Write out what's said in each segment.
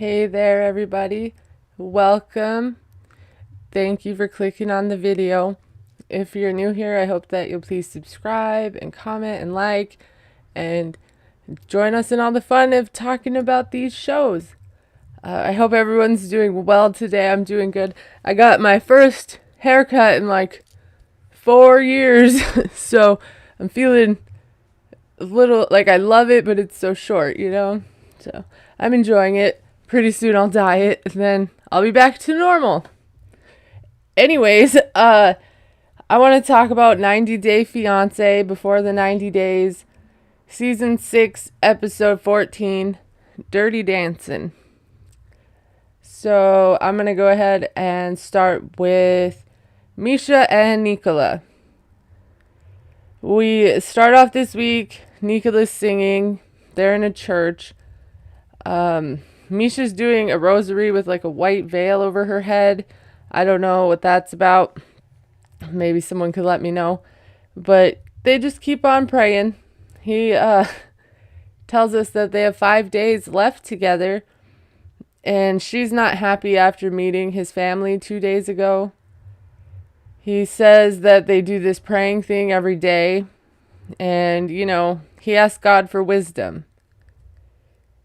Hey there, everybody. Welcome. Thank you for clicking on the video. If you're new here, I hope that you'll please subscribe and comment and like and join us in all the fun of talking about these shows. I hope everyone's doing well today. I'm doing good. I got my first haircut in like 4 years, so I'm feeling a little like I love it, but it's so short. So I'm enjoying it. Pretty soon I'll dye it, and then I'll be back to normal. Anyways, I want to talk about 90 Day Fiance, Before the 90 Days, Season 6, Episode 14, Dirty Dancing. So I'm going to go ahead and start with Misha and Nicola. We start off this week, Nicola's singing. They're in a church. Misha's doing a rosary with like a white veil over her head. I don't know what that's about. Maybe someone could let me know. But they just keep on praying. He tells us that they have 5 days left together. And she's not happy after meeting his family 2 days ago. He says that they do this praying thing every day. And, he asks God for wisdom.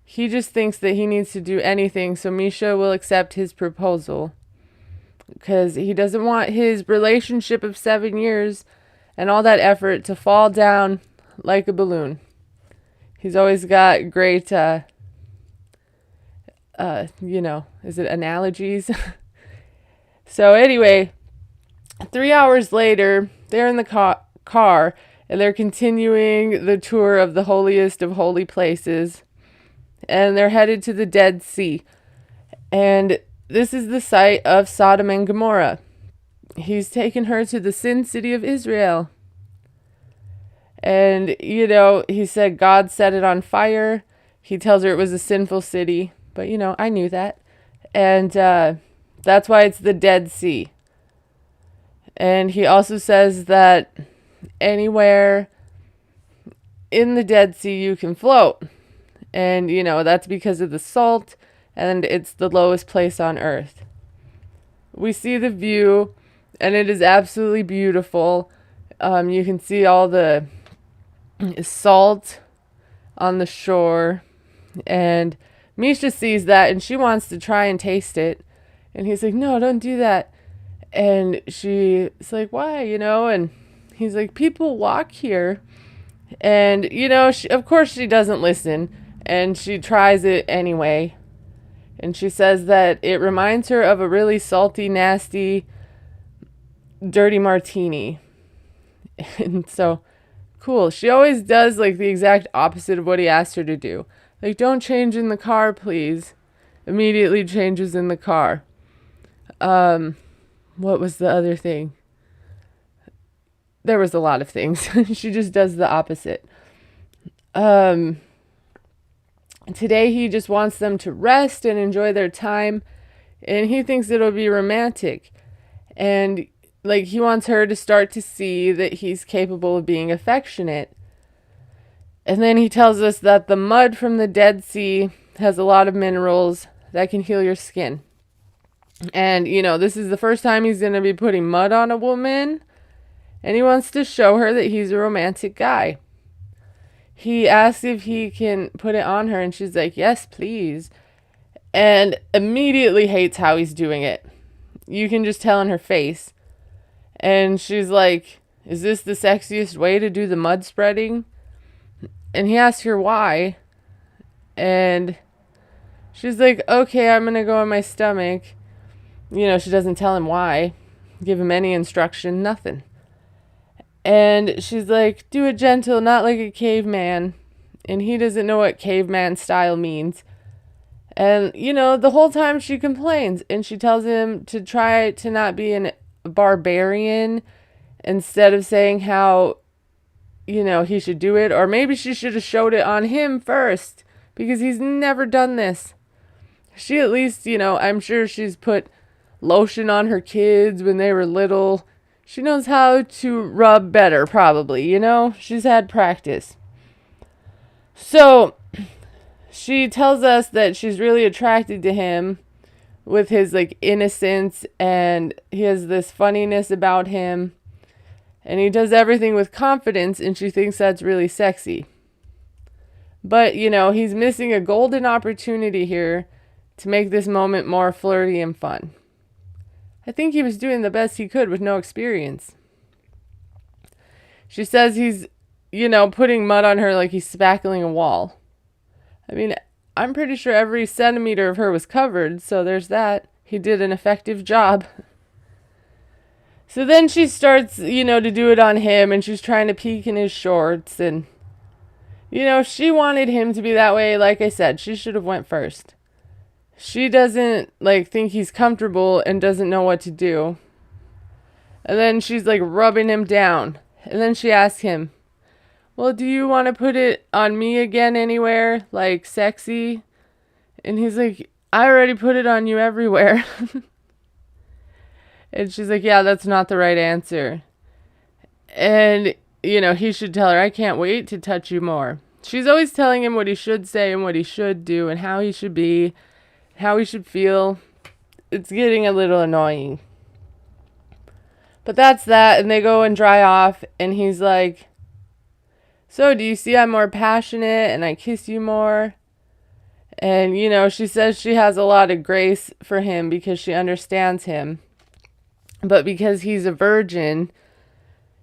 He just thinks that he needs to do anything so Misha will accept his proposal. Because he doesn't want his relationship of 7 years and all that effort to fall down like a balloon. He's always got great, is it analogies? So anyway, 3 hours later, they're in the car and they're continuing the tour of the holiest of holy places. And they're headed to the Dead Sea. And this is the site of Sodom and Gomorrah. He's taken her to the sin city of Israel. And, he said God set it on fire. He tells her it was a sinful city. But, I knew that. And that's why it's the Dead Sea. And he also says that anywhere in the Dead Sea you can float. And, that's because of the salt, and it's the lowest place on earth. We see the view, and it is absolutely beautiful. You can see all the salt on the shore, and Misha sees that, and she wants to try and taste it. And he's like, no, don't do that. And she's like, why, And he's like, people walk here. And, of course she doesn't listen. And she tries it anyway. And she says that it reminds her of a really salty, nasty, dirty martini. And so, cool. She always does like the exact opposite of what he asked her to do. Like, don't change in the car, please. Immediately changes in the car. What was the other thing? There was a lot of things. She just does the opposite. Today he just wants them to rest and enjoy their time, and he thinks it'll be romantic. And he wants her to start to see that he's capable of being affectionate. And then he tells us that the mud from the Dead Sea has a lot of minerals that can heal your skin. And, this is the first time he's going to be putting mud on a woman, and he wants to show her that he's a romantic guy. He asks if he can put it on her, and she's like, yes, please. And immediately hates how he's doing it. You can just tell in her face. And she's like, is this the sexiest way to do the mud spreading? And he asks her why. And she's like, okay, I'm going to go on my stomach. She doesn't tell him why. Give him any instruction, nothing. And she's like, do it gentle, not like a caveman. And he doesn't know what caveman style means. And, the whole time she complains. And she tells him to try to not be a barbarian instead of saying how, he should do it. Or maybe she should have showed it on him first. Because he's never done this. She at least, I'm sure she's put lotion on her kids when they were little. She knows how to rub better, probably, She's had practice. So she tells us that she's really attracted to him with his like innocence, and he has this funniness about him, and he does everything with confidence, and she thinks that's really sexy. But, he's missing a golden opportunity here to make this moment more flirty and fun. I think he was doing the best he could with no experience. She says he's, putting mud on her like he's spackling a wall. I mean, I'm pretty sure every centimeter of her was covered, so there's that. He did an effective job. So then she starts, to do it on him, and she's trying to peek in his shorts, and, she wanted him to be that way. Like I said, she should have went first. She doesn't, think he's comfortable and doesn't know what to do. And then she's, rubbing him down. And then she asks him, well, do you want to put it on me again anywhere? Like, sexy? And he's like, I already put it on you everywhere. And she's like, yeah, that's not the right answer. And, he should tell her, I can't wait to touch you more. She's always telling him what he should say and what he should do and how he should be, how he should feel. It's getting a little annoying. But that's that, and they go and dry off, and he's like, so do you see I'm more passionate and I kiss you more? And, she says she has a lot of grace for him because she understands him. But because he's a virgin,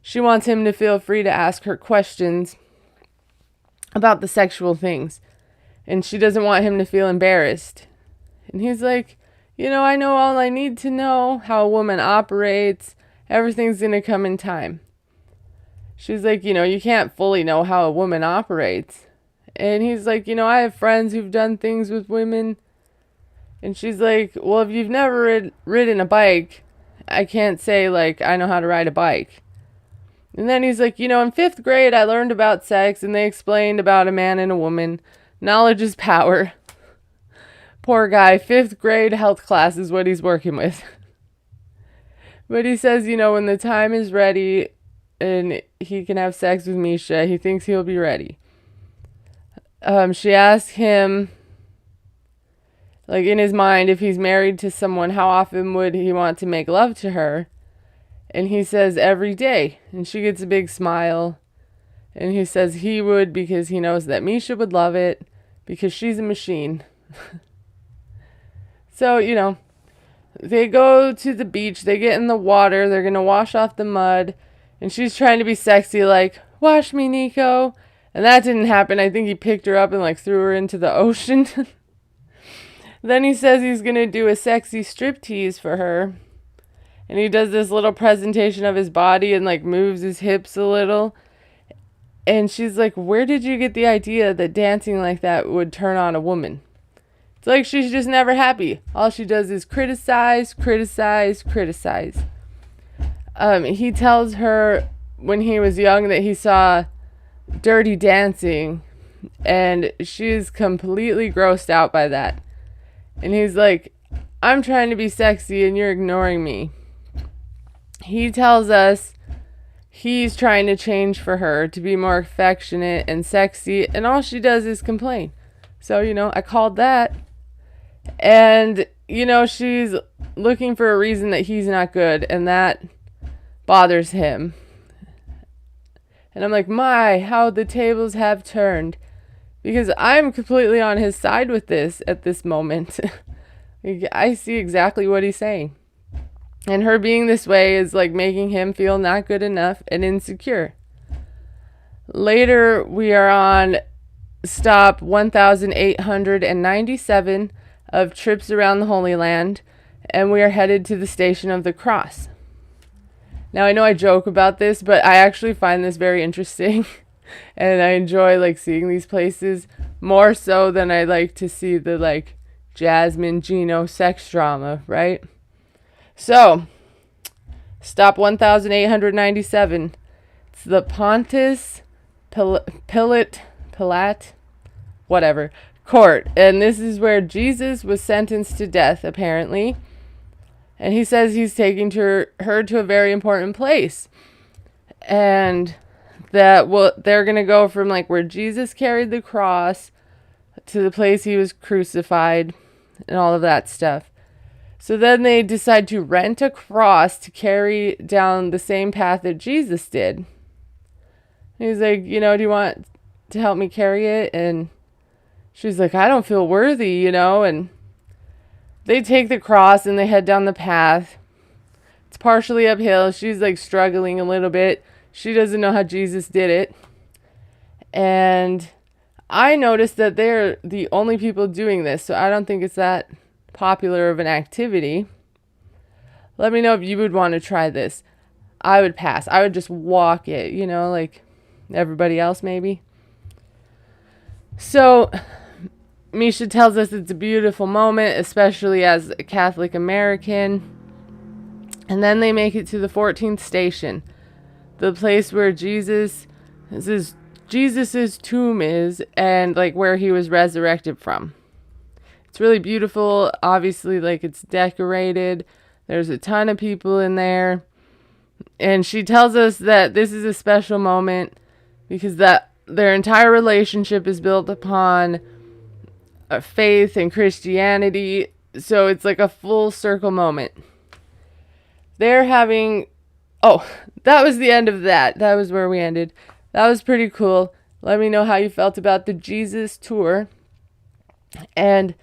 she wants him to feel free to ask her questions about the sexual things. And she doesn't want him to feel embarrassed. And he's like, I know all I need to know, how a woman operates. Everything's going to come in time. She's like, you can't fully know how a woman operates. And he's like, I have friends who've done things with women. And she's like, well, if you've never ridden a bike, I can't say, I know how to ride a bike. And then he's like, in 5th grade, I learned about sex, and they explained about a man and a woman. Knowledge is power. Poor guy, 5th grade health class is what he's working with. But he says, when the time is ready and he can have sex with Misha, he thinks he'll be ready. She asks him, in his mind, if he's married to someone, how often would he want to make love to her? And he says every day. And she gets a big smile. And he says he would because he knows that Misha would love it because she's a machine. So, they go to the beach. They get in the water. They're going to wash off the mud. And she's trying to be sexy, like, wash me, Nico. And that didn't happen. I think he picked her up and, threw her into the ocean. Then he says he's going to do a sexy striptease for her. And he does this little presentation of his body and, moves his hips a little. And she's like, where did you get the idea that dancing like that would turn on a woman? It's like she's just never happy. All she does is criticize, criticize, criticize. He tells her when he was young that he saw Dirty Dancing, and she's completely grossed out by that. And he's like, I'm trying to be sexy and you're ignoring me. He tells us he's trying to change for her to be more affectionate and sexy, and all she does is complain. So, I called that. And, she's looking for a reason that he's not good, and that bothers him. And I'm like, my, how the tables have turned. Because I'm completely on his side with this at this moment. I see exactly what he's saying. And her being this way is making him feel not good enough and insecure. Later, we are on stop 1897 of Trips Around the Holy Land, and we are headed to the Station of the Cross. Now, I know I joke about this, but I actually find this very interesting, and I enjoy seeing these places more so than I like to see the Jasmine Gino sex drama, right? So, stop 1897. It's the Pontius Pilate, whatever, court. And this is where Jesus was sentenced to death, apparently. And he says he's taking her to a very important place. And that they're going to go from where Jesus carried the cross to the place he was crucified and all of that stuff. So then they decide to rent a cross to carry down the same path that Jesus did. He's like, do you want to help me carry it? And she's like, I don't feel worthy, and they take the cross and they head down the path. It's partially uphill. She's like struggling a little bit. She doesn't know how Jesus did it. And I noticed that they're the only people doing this, so I don't think it's that popular of an activity. Let me know if you would want to try this. I would pass. I would just walk it, like everybody else maybe. So Misha tells us it's a beautiful moment, especially as a Catholic American. And then they make it to the 14th station, the place where Jesus's tomb is, and like where he was resurrected from. It's really beautiful. Obviously, like, it's decorated. There's a ton of people in there. And she tells us that this is a special moment because that their entire relationship is built upon faith and Christianity. So it's like a full circle moment. They're having... Oh, that was the end of that. That was where we ended. That was pretty cool. Let me know how you felt about the Jesus tour. And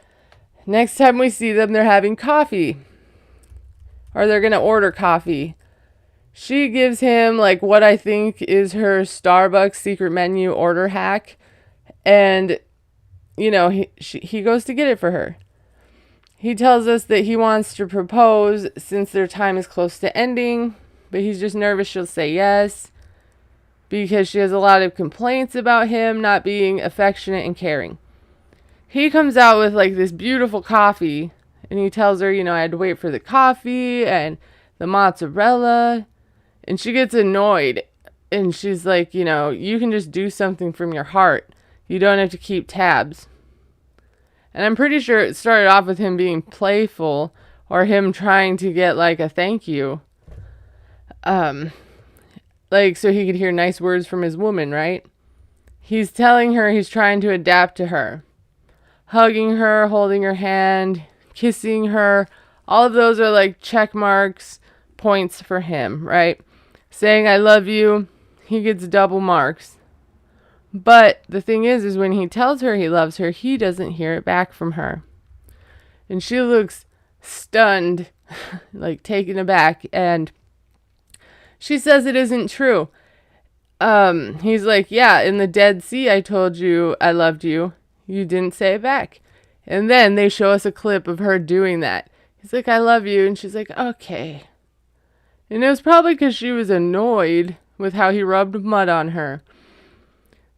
next time we see them, they're having coffee. Or they're going to order coffee. She gives him like what I think is her Starbucks secret menu order hack. And, he goes to get it for her. He tells us that he wants to propose since their time is close to ending. But he's just nervous she'll say yes. Because she has a lot of complaints about him not being affectionate and caring. He comes out with like this beautiful coffee. And he tells her, I had to wait for the coffee and the mozzarella. And she gets annoyed. And she's like, you can just do something from your heart. You don't have to keep tabs. And I'm pretty sure it started off with him being playful. Or him trying to get like a thank you. Like so he could hear nice words from his woman, right? He's telling her he's trying to adapt to her. Hugging her, holding her hand, kissing her. All of those are like check marks, points for him, right? Saying I love you, he gets double marks. But the thing is when he tells her he loves her, he doesn't hear it back from her. And she looks stunned, like taken aback, and she says it isn't true. He's like, yeah, in the Dead Sea I told you I loved you. You didn't say it back. And then they show us a clip of her doing that. He's like, I love you. And she's like, okay. And it was probably because she was annoyed with how he rubbed mud on her.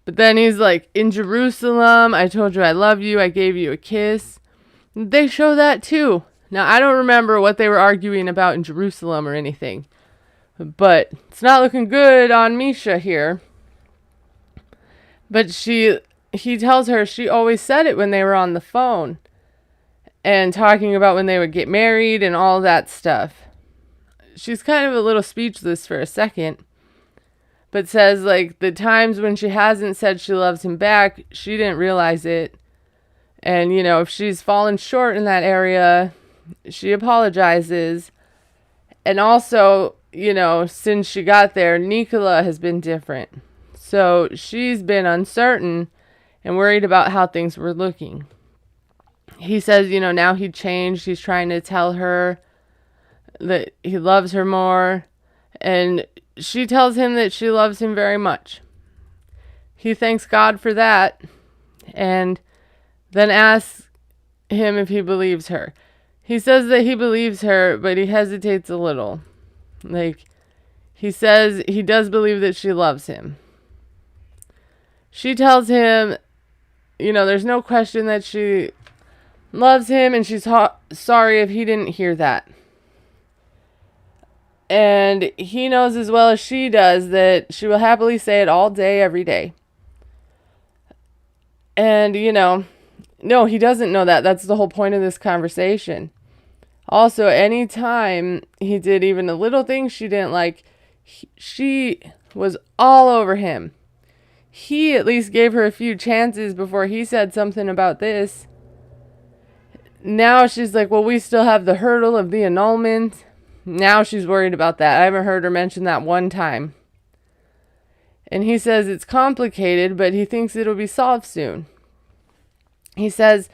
But then he's like, in Jerusalem, I told you I love you. I gave you a kiss. They show that too. Now, I don't remember what they were arguing about in Jerusalem or anything. But it's not looking good on Misha here. But he tells her she always said it when they were on the phone. And talking about when they would get married and all that stuff. She's kind of a little speechless for a second. But says like the times when she hasn't said she loves him back, she didn't realize it. And if she's fallen short in that area, she apologizes. And also, since she got there, Nicola has been different. So she's been uncertain and worried about how things were looking. He says, now he changed. He's trying to tell her that he loves her more. And she tells him that she loves him very much. He thanks God for that. And then asks him if he believes her. He says that he believes her, but he hesitates a little. Like, he says he does believe that she loves him. She tells him, there's no question that she loves him, and she's sorry if he didn't hear that. And he knows as well as she does that she will happily say it all day, every day. And, no, he doesn't know that. That's the whole point of this conversation. Also, anytime he did even a little thing she didn't like, she was all over him. he at least gave her a few chances before he said something about this. Now she's like, well, we still have the hurdle of the annulment. Now she's worried about that. I haven't heard her mention that one time. And he says it's complicated, but he thinks it'll be solved soon. He says,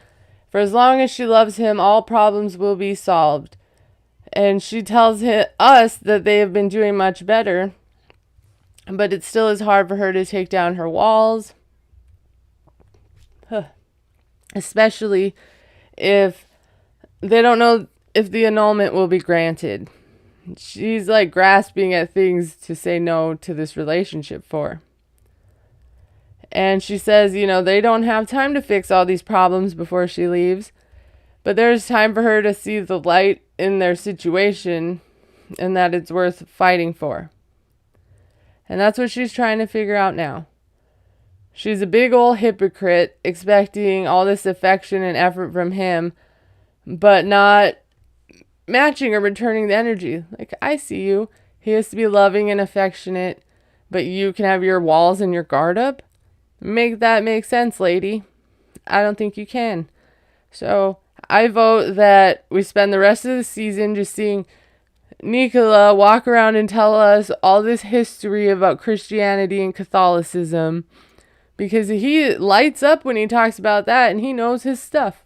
for as long as she loves him, all problems will be solved. And she tells us that they have been doing much better, but it still is hard for her to take down her walls. Especially if they don't know if the annulment will be granted. She's like grasping at things to say no to this relationship for. And she says, they don't have time to fix all these problems before she leaves, but there's time for her to see the light in their situation and that it's worth fighting for. And that's what she's trying to figure out now. She's a big old hypocrite, expecting all this affection and effort from him, but not matching or returning the energy. Like, I see you. He has to be loving and affectionate, but you can have your walls and your guard up? Make that make sense, lady. I don't think you can. So I vote that we spend the rest of the season just seeing Nicola walk around and tell us all this history about Christianity and Catholicism, because he lights up when he talks about that and he knows his stuff.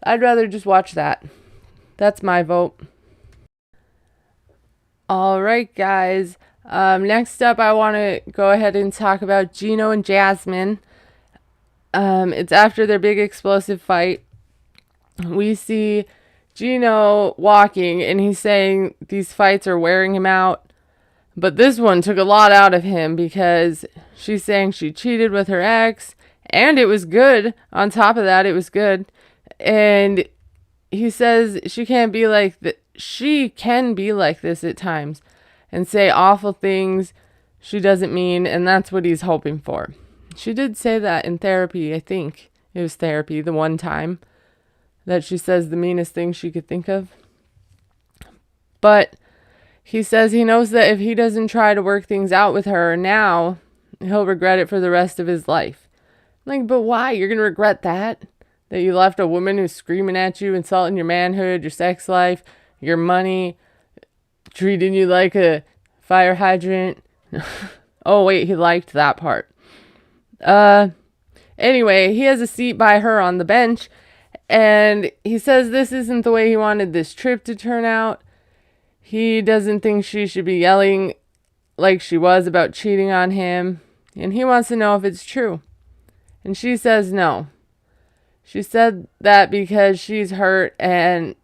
I'd rather just watch that. That's my vote. All right, guys. Next up, I want to go ahead and talk about Gino and Jasmine. It's after their big explosive fight. We see Gino walking, and he's saying these fights are wearing him out. But this one took a lot out of him because she's saying she cheated with her ex, and it was good. On top of that, it was good. And he says she can't be like that. She can be like this at times and say awful things she doesn't mean, and that's what he's hoping for. She did say that in therapy. I think it was therapy the one time that she says the meanest thing she could think of. But he says he knows that if he doesn't try to work things out with her now, he'll regret it for the rest of his life. I'm like, but why? You're going to regret that? That you left a woman who's screaming at you, insulting your manhood, your sex life, your money, treating you like a fire hydrant. Oh, wait, he liked that part. Anyway, he has a seat by her on the bench, and he says this isn't the way he wanted this trip to turn out. He doesn't think she should be yelling like she was about cheating on him, and he wants to know if it's true. And she says no. She said that because she's hurt, and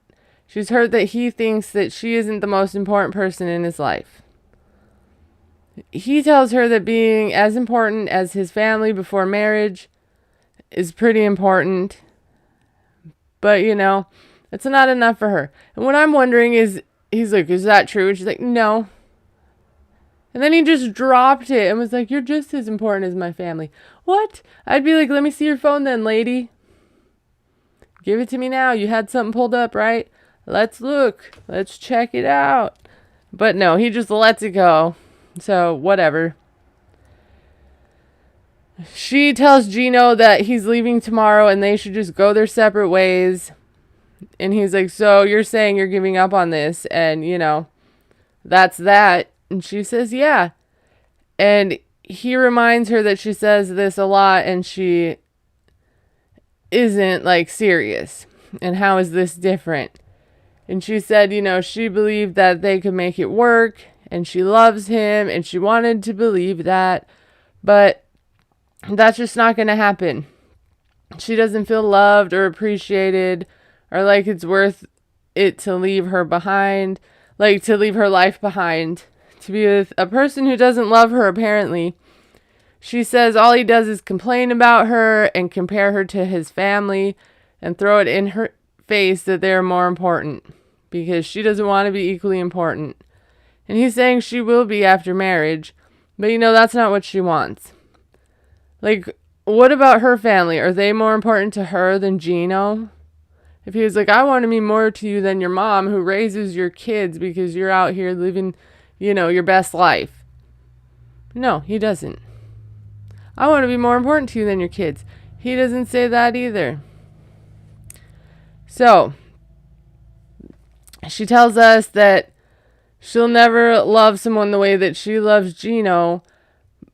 she's hurt that he thinks that she isn't the most important person in his life. He tells her that being as important as his family before marriage is pretty important. But, it's not enough for her. And what I'm wondering is, he's like, is that true? And she's like, no. And then he just dropped it and was like, you're just as important as my family. What? I'd be like, let me see your phone then, lady. Give it to me now. You had something pulled up, right? Let's look. Let's check it out. But no, he just lets it go. So, whatever. She tells Gino that he's leaving tomorrow and they should just go their separate ways. And he's like, so you're saying you're giving up on this and, that's that. And she says, yeah. And he reminds her that she says this a lot and she isn't serious. And how is this different? And she said, she believed that they could make it work and she loves him and she wanted to believe that, but that's just not going to happen. She doesn't feel loved or appreciated or like it's worth it to leave her behind, to leave her life behind, to be with a person who doesn't love her apparently. She says all he does is complain about her and compare her to his family and throw it in her face that they're more important because she doesn't want to be equally important. And he's saying she will be after marriage, but that's not what she wants. What about her family? Are they more important to her than Gino? If he was like, I want to mean more to you than your mom who raises your kids because you're out here living, your best life. No, he doesn't. I want to be more important to you than your kids. He doesn't say that either. So, she tells us that she'll never love someone the way that she loves Gino,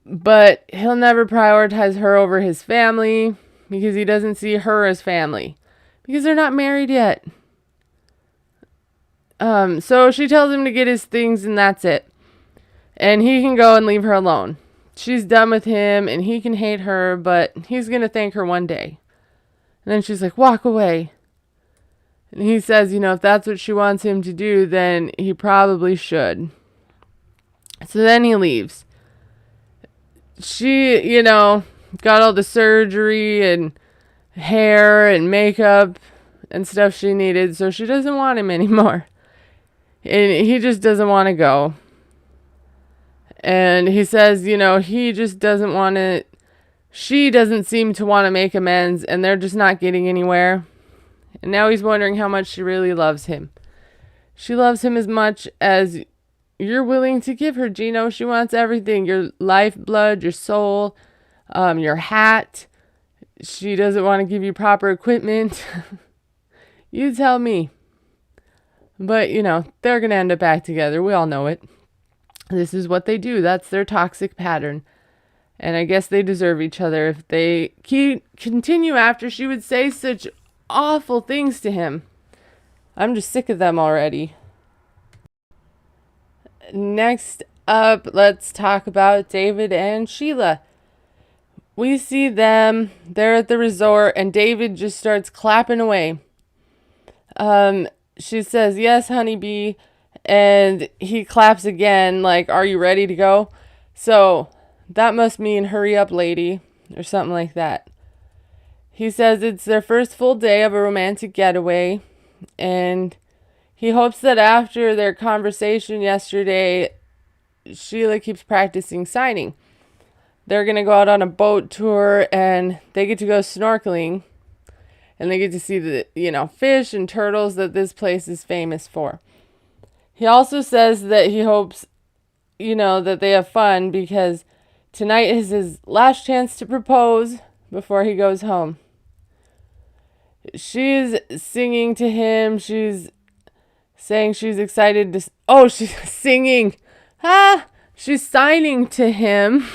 but he'll never prioritize her over his family because he doesn't see her as family because they're not married yet. So she tells him to get his things and that's it. And he can go and leave her alone. She's done with him and he can hate her, but he's going to thank her one day. And then she's like, walk away. And he says, if that's what she wants him to do, then he probably should. So then he leaves. She, got all the surgery and hair and makeup and stuff she needed, so she doesn't want him anymore. And he just doesn't want to go. And he says, he just doesn't want to, she doesn't seem to want to make amends, and they're just not getting anywhere. And now he's wondering how much she really loves him. She loves him as much as you're willing to give her, Gino. She wants everything, your lifeblood, your soul, your hat. She doesn't want to give you proper equipment. You tell me. But, they're going to end up back together. We all know it. This is what they do. That's their toxic pattern. And I guess they deserve each other if they continue after she would say such awful things to him. I'm just sick of them already. Next up, let's talk about David and Sheila. We see them. They're at the resort, and David just starts clapping away. She says, yes, honeybee. And he claps again, like, are you ready to go? So that must mean hurry up, lady, or something like that. He says it's their first full day of a romantic getaway, and he hopes that after their conversation yesterday, Sheila keeps practicing signing. They're going to go out on a boat tour, and they get to go snorkeling, and they get to see the, fish and turtles that this place is famous for. He also says that he hopes, that they have fun because tonight is his last chance to propose before he goes home. She's singing to him. She's saying she's excited to... Oh, she's singing. She's signing to him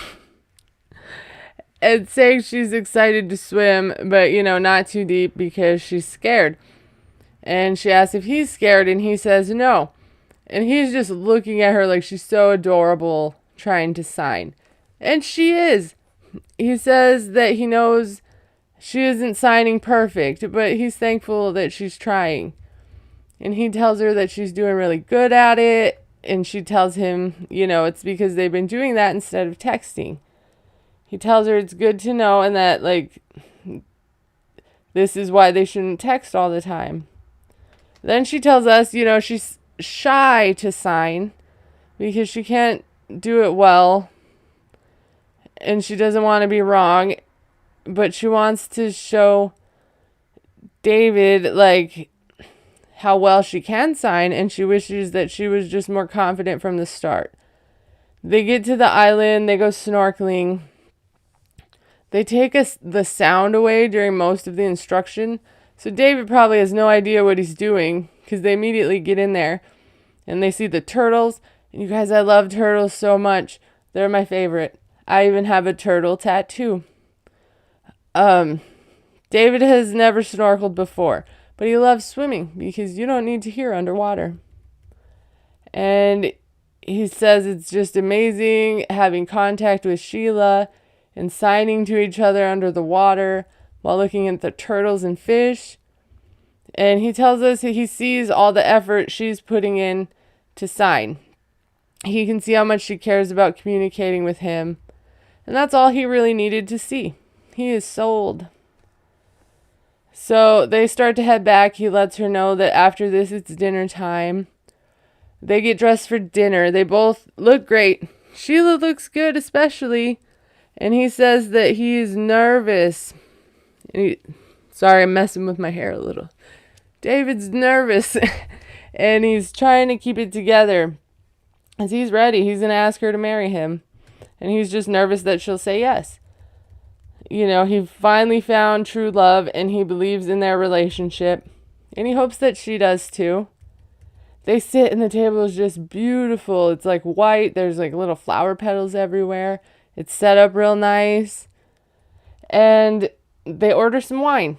and saying she's excited to swim, but, not too deep because she's scared. And she asks if he's scared, and he says no. And he's just looking at her like she's so adorable trying to sign. And she is. He says that he knows she isn't signing perfect, but he's thankful that she's trying. And he tells her that she's doing really good at it. And she tells him, it's because they've been doing that instead of texting. He tells her it's good to know and that, this is why they shouldn't text all the time. Then she tells us, she's shy to sign because she can't do it well and she doesn't want to be wrong, but she wants to show David how well she can sign, and she wishes that she was just more confident from the start. They get to the island, they go snorkeling. They take the sound away during most of the instruction, so David probably has no idea what he's doing because they immediately get in there and they see the turtles. And you guys, I love turtles so much. They're my favorite. I even have a turtle tattoo. David has never snorkeled before, but he loves swimming because you don't need to hear underwater. And he says it's just amazing having contact with Sheila and signing to each other under the water while looking at the turtles and fish. And he tells us that he sees all the effort she's putting in to sign. He can see how much she cares about communicating with him. And that's all he really needed to see. He is sold. So they start to head back. He lets her know that after this, it's dinner time. They get dressed for dinner. They both look great. Sheila looks good, especially. And he says that he's nervous. Sorry, I'm messing with my hair a little. David's nervous. And he's trying to keep it together. As he's ready, he's going to ask her to marry him. And he's just nervous that she'll say yes. He finally found true love and he believes in their relationship. And he hopes that she does too. They sit and the table is just beautiful. It's like white. There's like little flower petals everywhere. It's set up real nice. And they order some wine.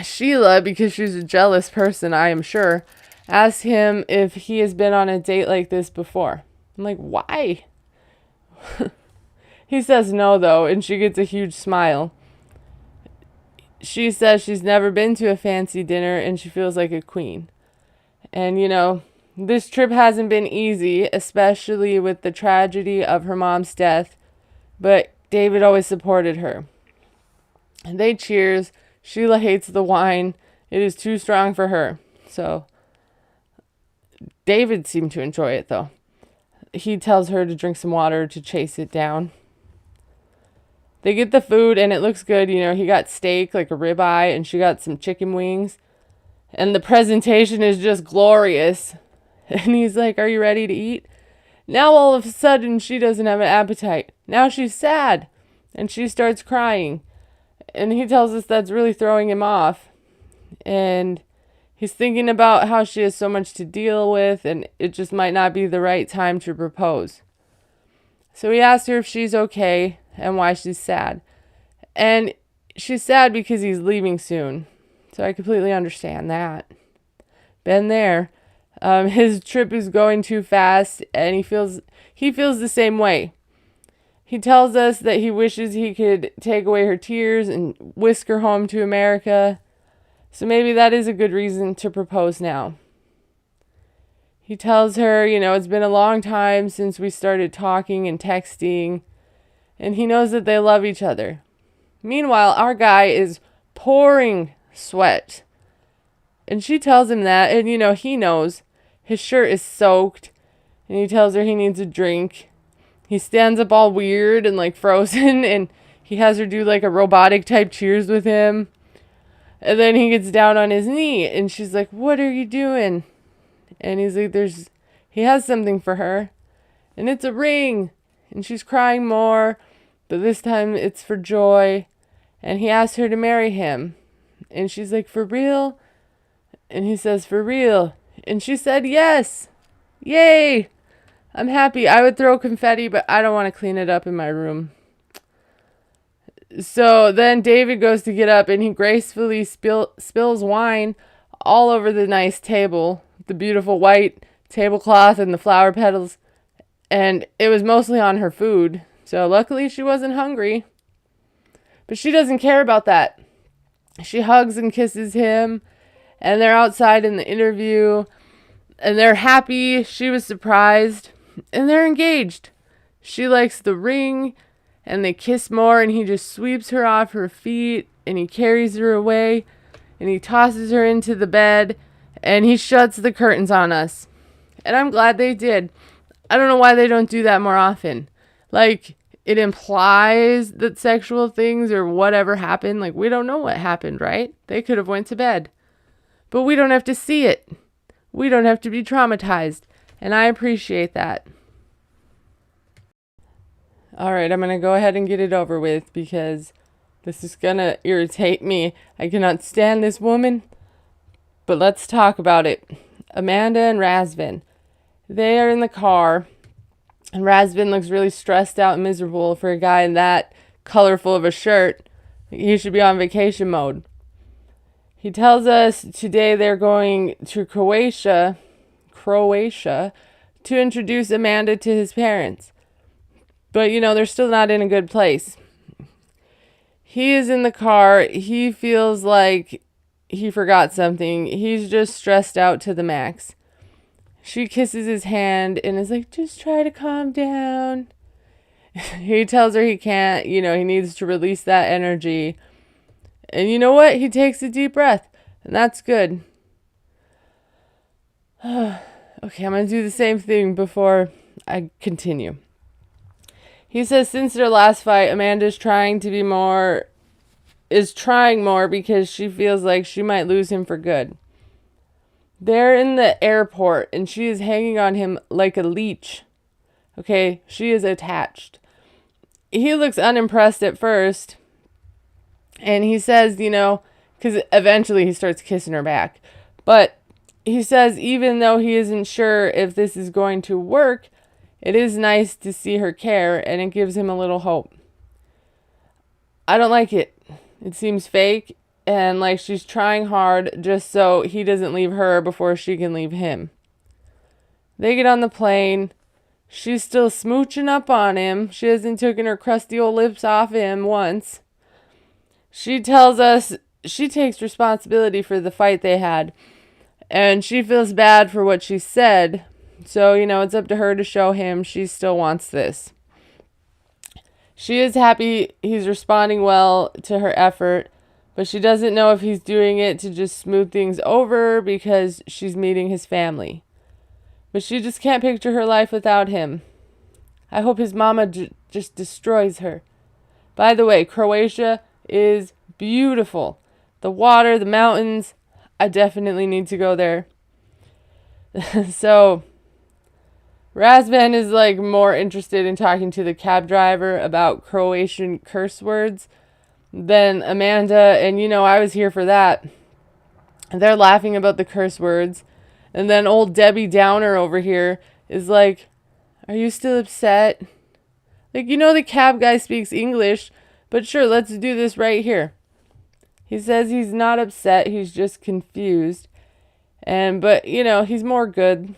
Sheila, because she's a jealous person, I am sure, asks him if he has been on a date like this before. I'm like, why? He says no, though, and she gets a huge smile. She says she's never been to a fancy dinner and she feels like a queen. And, this trip hasn't been easy, especially with the tragedy of her mom's death, but David always supported her. And they cheers. Sheila hates the wine. It is too strong for her. So David seemed to enjoy it, though. He tells her to drink some water to chase it down. They get the food, and it looks good. He got steak, like a ribeye, and she got some chicken wings. And the presentation is just glorious. And he's like, are you ready to eat? Now all of a sudden, she doesn't have an appetite. Now she's sad. And she starts crying. And he tells us that's really throwing him off. And he's thinking about how she has so much to deal with, and it just might not be the right time to propose. So he asks her if she's okay and why she's sad. And she's sad because he's leaving soon. So I completely understand that. Been there. His trip is going too fast, and he feels the same way. He tells us that he wishes he could take away her tears and whisk her home to America. So maybe that is a good reason to propose now. He tells her, it's been a long time since we started talking and texting, and he knows that they love each other. Meanwhile, our guy is pouring sweat. And she tells him that, and he knows. His shirt is soaked, and he tells her he needs a drink. He stands up all weird and like frozen, and he has her do like a robotic type cheers with him. And then he gets down on his knee, and she's like, what are you doing? And he's like, he has something for her, and it's a ring. And she's crying more, but this time it's for joy. And he asks her to marry him. And she's like, for real? And he says, for real. And she said, yes. Yay. I'm happy. I would throw confetti, but I don't want to clean it up in my room. So then David goes to get up, and he gracefully spills wine all over the nice table, the beautiful white tablecloth and the flower petals. And it was mostly on her food. So luckily she wasn't hungry. But she doesn't care about that. She hugs and kisses him, and they're outside in the interview, and they're happy. She was surprised, and they're engaged. She likes the ring, and they kiss more, and he just sweeps her off her feet, and he carries her away, and he tosses her into the bed, and he shuts the curtains on us. And I'm glad they did. I don't know why they don't do that more often. Like, it implies that sexual things or whatever happened. Like, we don't know what happened, right? They could have went to bed. But we don't have to see it. We don't have to be traumatized. And I appreciate that. All right, I'm going to go ahead and get it over with because this is going to irritate me. I cannot stand this woman. But let's talk about it. Amanda and Razvan. They are in the car. And Razvan looks really stressed out and miserable for a guy in that colorful of a shirt. He should be on vacation mode. He tells us today they're going to Croatia to introduce Amanda to his parents. But, they're still not in a good place. He is in the car. He feels like he forgot something. He's just stressed out to the max. She kisses his hand and is like, just try to calm down. He tells her he can't, he needs to release that energy. And you know what? He takes a deep breath, and that's good. Okay, I'm going to do the same thing before I continue. He says since their last fight, Amanda's trying more because she feels like she might lose him for good. They're in the airport, and she is hanging on him like a leech. Okay, she is attached. He looks unimpressed at first, And he says, because eventually he starts kissing her back. But he says, even though he isn't sure if this is going to work, it is nice to see her care, and it gives him a little hope. I don't like it. It seems fake, and like she's trying hard just so he doesn't leave her before she can leave him. They get on the plane. She's still smooching up on him. She hasn't taken her crusty old lips off him once. She tells us she takes responsibility for the fight they had, and she feels bad for what she said. So, it's up to her to show him she still wants this. She is happy he's responding well to her effort, but she doesn't know if he's doing it to just smooth things over because she's meeting his family. But she just can't picture her life without him. I hope his mama just destroys her. By the way, Croatia is beautiful. The water, the mountains, I definitely need to go there. So, Razvan is like more interested in talking to the cab driver about Croatian curse words than Amanda, and I was here for that. They're laughing about the curse words, and then old Debbie Downer over here is like, "Are you still upset? Like, the cab guy speaks English, but sure, let's do this right here." He says he's not upset, he's just confused. But he's more good,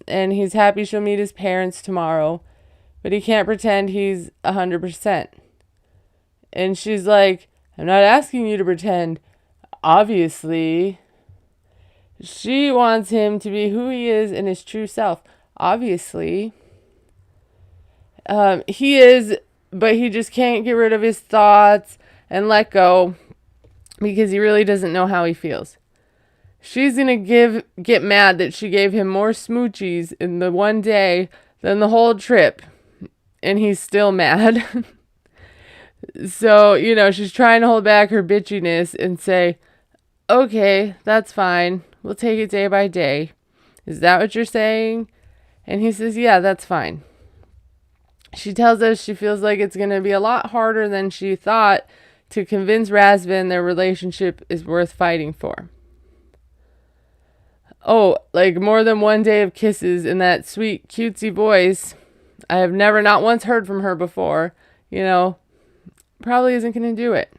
and he's happy she'll meet his parents tomorrow, but he can't pretend he's 100%. And she's like, "I'm not asking you to pretend, obviously." She wants him to be who he is in his true self, obviously. He is, but he just can't get rid of his thoughts and let go because he really doesn't know how he feels. She's going to get mad that she gave him more smoochies in the one day than the whole trip, and he's still mad. So, she's trying to hold back her bitchiness and say, "Okay, that's fine. We'll take it day by day. Is that what you're saying?" And he says, "Yeah, that's fine." She tells us she feels like it's going to be a lot harder than she thought to convince Razvan their relationship is worth fighting for. Oh, like more than one day of kisses in that sweet, cutesy voice I have never, not once heard from her before, probably isn't going to do it.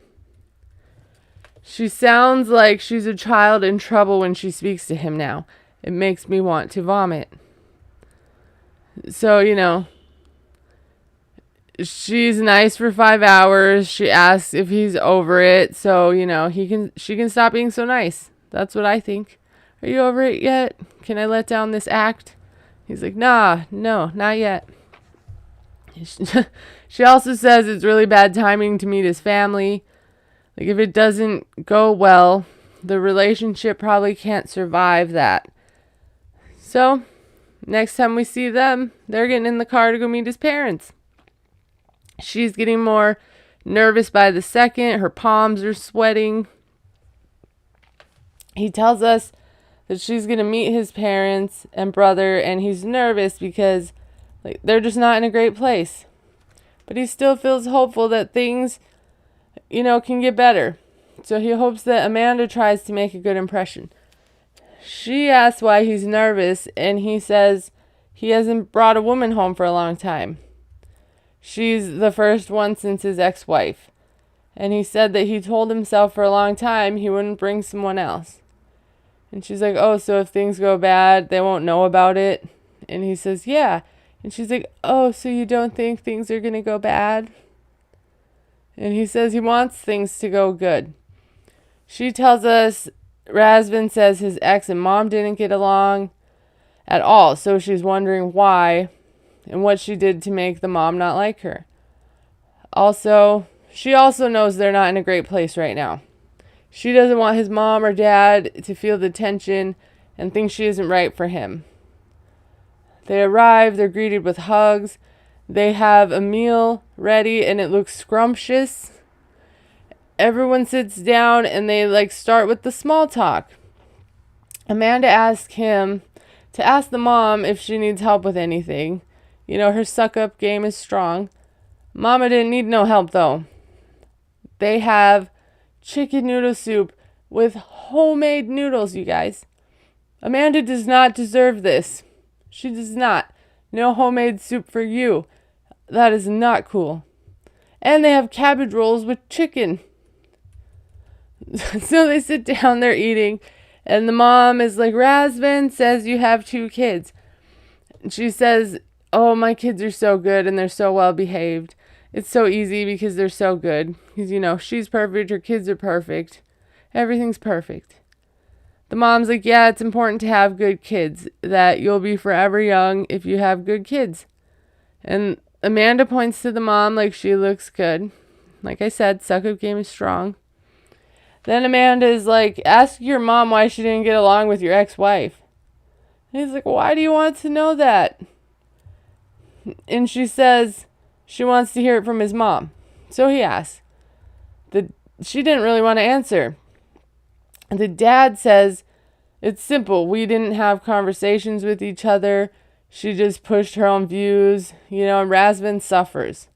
She sounds like she's a child in trouble when she speaks to him now. It makes me want to vomit. So, she's nice for 5 hours. She asks if he's over it, so, she can stop being so nice. That's what I think. "Are you over it yet? Can I let down this act?" He's like, "Nah, no, not yet." She also says it's really bad timing to meet his family. Like, if it doesn't go well, the relationship probably can't survive that. So, next time we see them, they're getting in the car to go meet his parents. She's getting more nervous by the second. Her palms are sweating. He tells us that she's going to meet his parents and brother, and he's nervous because they're just not in a great place. But he still feels hopeful that things, can get better. So he hopes that Amanda tries to make a good impression. She asks why he's nervous, and he says he hasn't brought a woman home for a long time. She's the first one since his ex-wife. And he said that he told himself for a long time he wouldn't bring someone else. And she's like, "Oh, so if things go bad, they won't know about it?" And he says, "Yeah." And she's like, "Oh, so you don't think things are going to go bad?" And he says he wants things to go good. She tells us Razvan says his ex and mom didn't get along at all, so she's wondering why and what she did to make the mom not like her. She also knows they're not in a great place right now. She doesn't want his mom or dad to feel the tension and think she isn't right for him. They arrive, they're greeted with hugs. They have a meal ready and it looks scrumptious. Everyone sits down and they start with the small talk. Amanda asks him to ask the mom if she needs help with anything. Her suck-up game is strong. Mama didn't need no help though. They have chicken noodle soup with homemade noodles, you guys. Amanda does not deserve this. She does not. No homemade soup for you. That is not cool. And they have cabbage rolls with chicken. So they sit down, they're eating, and the mom is like, Razvan says you have 2 kids. And she says, oh, my kids are so good and they're so well behaved. It's so easy because they're so good. Because, she's perfect, her kids are perfect. Everything's perfect. The mom's like, yeah, it's important to have good kids, that you'll be forever young if you have good kids. And Amanda points to the mom like she looks good. Like I said, suck-up game is strong. Then Amanda is like, ask your mom why she didn't get along with your ex-wife. And he's like, why do you want to know that? And she says she wants to hear it from his mom. So he asks. She didn't really want to answer. The dad says, it's simple. We didn't have conversations with each other. She just pushed her own views, and Razvan suffers.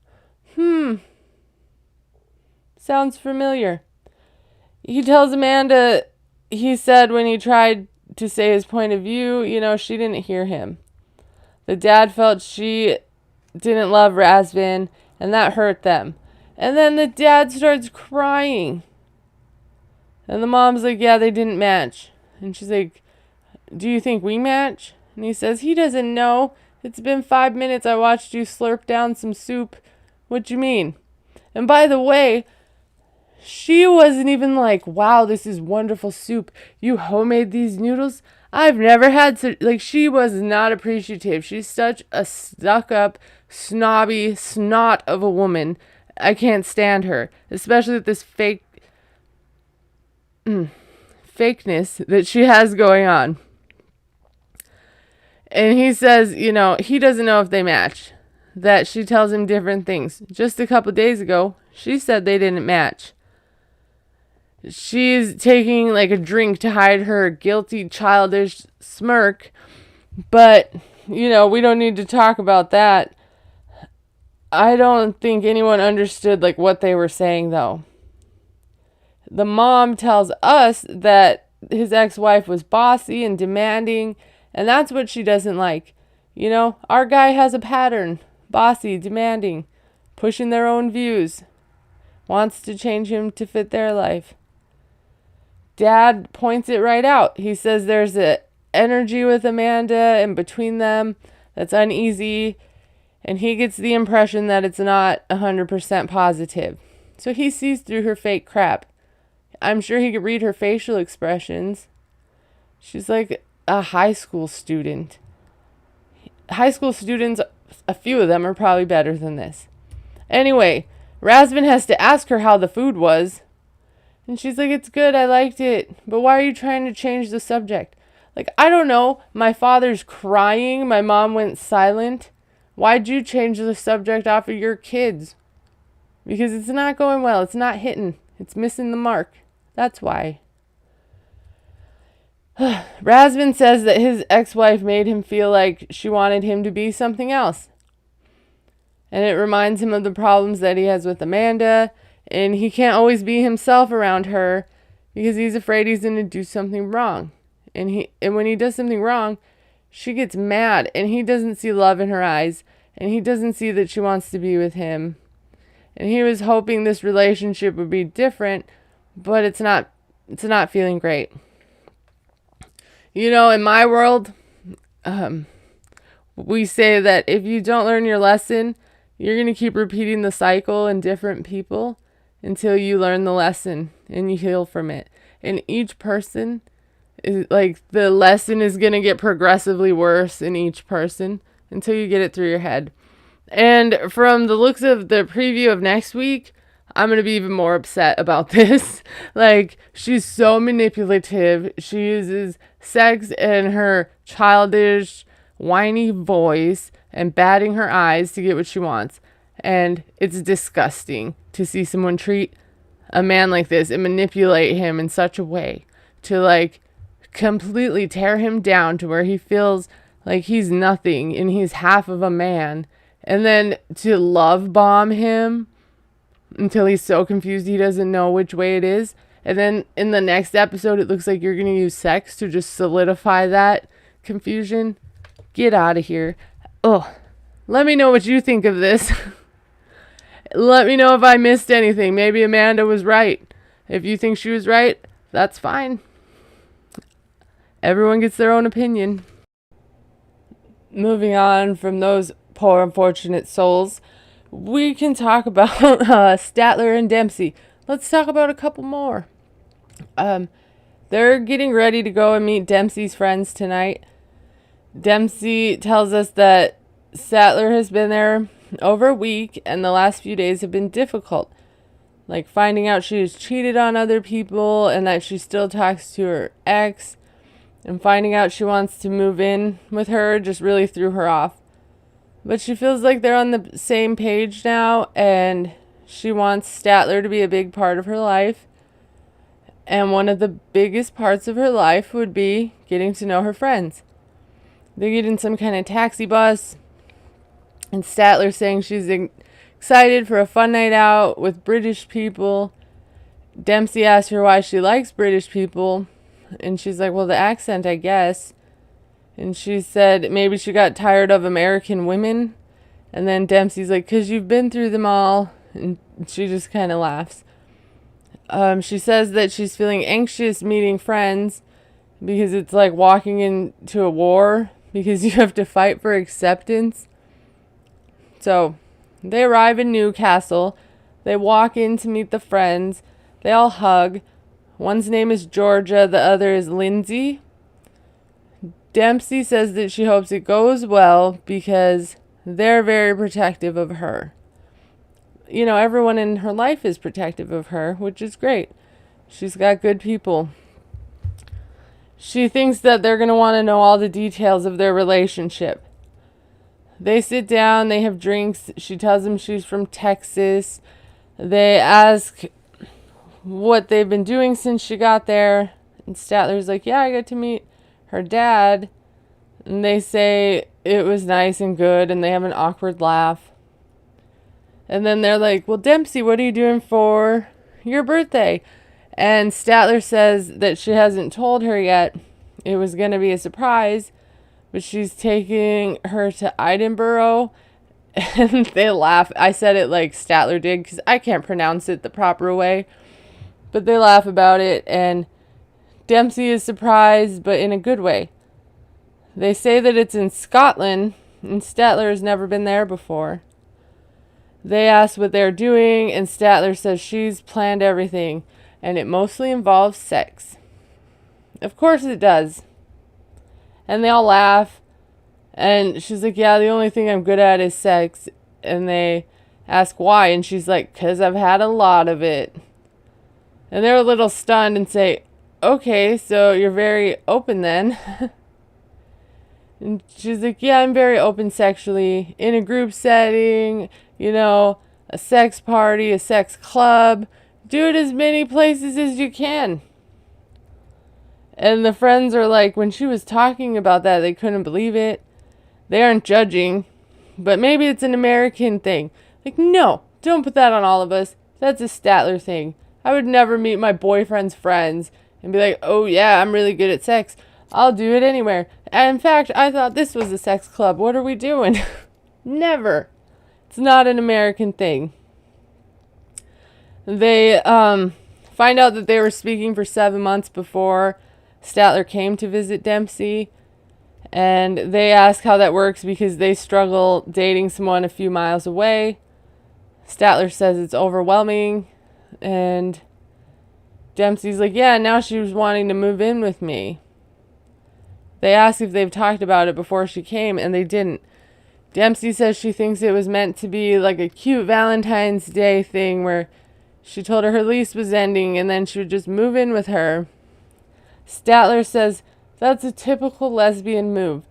Sounds familiar. He tells Amanda, he said when he tried to say his point of view, she didn't hear him. The dad felt she didn't love Razvan, and that hurt them. And then the dad starts crying. And the mom's like, yeah, they didn't match. And she's like, do you think we match? And he says, he doesn't know. It's been 5 minutes. I watched you slurp down some soup. What you mean? And by the way, she wasn't even like, wow, this is wonderful soup. You homemade these noodles? I've never had such, she was not appreciative. She's such a stuck-up, snobby snot of a woman. I can't stand her. Especially with this fakeness that she has going on. And he says, he doesn't know if they match. That she tells him different things. Just a couple days ago, she said they didn't match. She's taking a drink to hide her guilty, childish smirk. But, we don't need to talk about that. I don't think anyone understood what they were saying, though. The mom tells us that his ex-wife was bossy and demanding, and that's what she doesn't like. Our guy has a pattern. Bossy, demanding, pushing their own views. Wants to change him to fit their life. Dad points it right out. He says there's an energy with Amanda and between them that's uneasy, and he gets the impression that it's not 100% positive. So he sees through her fake crap. I'm sure he could read her facial expressions. She's like a high school student. High school students, a few of them are probably better than this. Anyway, Razvan has to ask her how the food was. And she's like, it's good, I liked it. But why are you trying to change the subject? I don't know. My father's crying. My mom went silent. Why'd you change the subject off of your kids? Because it's not going well. It's not hitting. It's missing the mark. That's why. Razvan says that his ex-wife made him feel like she wanted him to be something else. And it reminds him of the problems that he has with Amanda. And he can't always be himself around her because he's afraid he's going to do something wrong. And when he does something wrong, she gets mad. And he doesn't see love in her eyes. And he doesn't see that she wants to be with him. And he was hoping this relationship would be different. But it's not feeling great. In my world, we say that if you don't learn your lesson, you're going to keep repeating the cycle in different people until you learn the lesson and you heal from it. And each person is the lesson is going to get progressively worse in each person until you get it through your head. And from the looks of the preview of next week, I'm going to be even more upset about this. She's so manipulative. She uses sex and her childish, whiny voice and batting her eyes to get what she wants. And it's disgusting to see someone treat a man like this and manipulate him in such a way to completely tear him down to where he feels like he's nothing and he's half of a man. And then to love bomb him. until he's so confused he doesn't know which way it is. And then in the next episode, it looks like you're going to use sex to just solidify that confusion. Get out of here. Oh, let me know what you think of this. Let me know if I missed anything. Maybe Amanda was right. If you think she was right, that's fine. Everyone gets their own opinion. Moving on from those poor unfortunate souls, we can talk about Statler and Dempsey. Let's talk about a couple more. They're getting ready to go and meet Dempsey's friends tonight. Dempsey tells us that Statler has been there over a week and the last few days have been difficult. Like finding out she has cheated on other people and that she still talks to her ex, and finding out she wants to move in with her just really threw her off. But she feels like they're on the same page now, and she wants Statler to be a big part of her life. And one of the biggest parts of her life would be getting to know her friends. They get in some kind of taxi bus, and Statler saying she's excited for a fun night out with British people. Dempsey asks her why she likes British people, and she's like, well, the accent, I guess. And she said maybe she got tired of American women. And then Dempsey's like, 'cause you've been through them all. And she just kind of laughs. She says that she's feeling anxious meeting friends because it's like walking into a war because you have to fight for acceptance. So they arrive in Newcastle. They walk in to meet the friends. They all hug. One's name is Georgia, the other is Lindsay. Dempsey says that she hopes it goes well because they're very protective of her. You know, everyone in her life is protective of her, which is great. She's got good people. She thinks that they're going to want to know all the details of their relationship. They sit down, they have drinks. She tells them she's from Texas. They ask what they've been doing since she got there. And Statler's like, yeah, I got to meet her dad. And they say it was nice and good, and they have an awkward laugh. And then they're like, well, Dempsey, what are you doing for your birthday? And Statler says that she hasn't told her yet. It was going to be a surprise, but she's taking her to Edinburgh. And they laugh. I said it like Statler did because I can't pronounce it the proper way. But they laugh about it, and Dempsey is surprised, but in a good way. They say that it's in Scotland, and Statler has never been there before. They ask what they're doing, and Statler says she's planned everything, and it mostly involves sex. Of course it does. And they all laugh, and she's like, yeah, the only thing I'm good at is sex. And they ask why, and she's like, 'cause I've had a lot of it. And they're a little stunned and say, okay, so you're very open then. And she's like, yeah, I'm very open sexually. In a group setting, you know, a sex party, a sex club. Do it as many places as you can. And the friends are like, when she was talking about that, they couldn't believe it. They aren't judging, but maybe it's an American thing. Like, no, don't put that on all of us. That's a Statler thing. I would never meet my boyfriend's friends and be like, oh yeah, I'm really good at sex. I'll do it anywhere. And in fact, I thought this was a sex club. What are we doing? Never. It's not an American thing. They find out that they were speaking for 7 months before Statler came to visit Dempsey. And they ask how that works because they struggle dating someone a few miles away. Statler says it's overwhelming. And Dempsey's like, yeah, now she was wanting to move in with me. They ask if they've talked about it before she came, and they didn't. Dempsey says she thinks it was meant to be like a cute Valentine's Day thing where she told her lease was ending and then she would just move in with her. Statler says that's a typical lesbian move.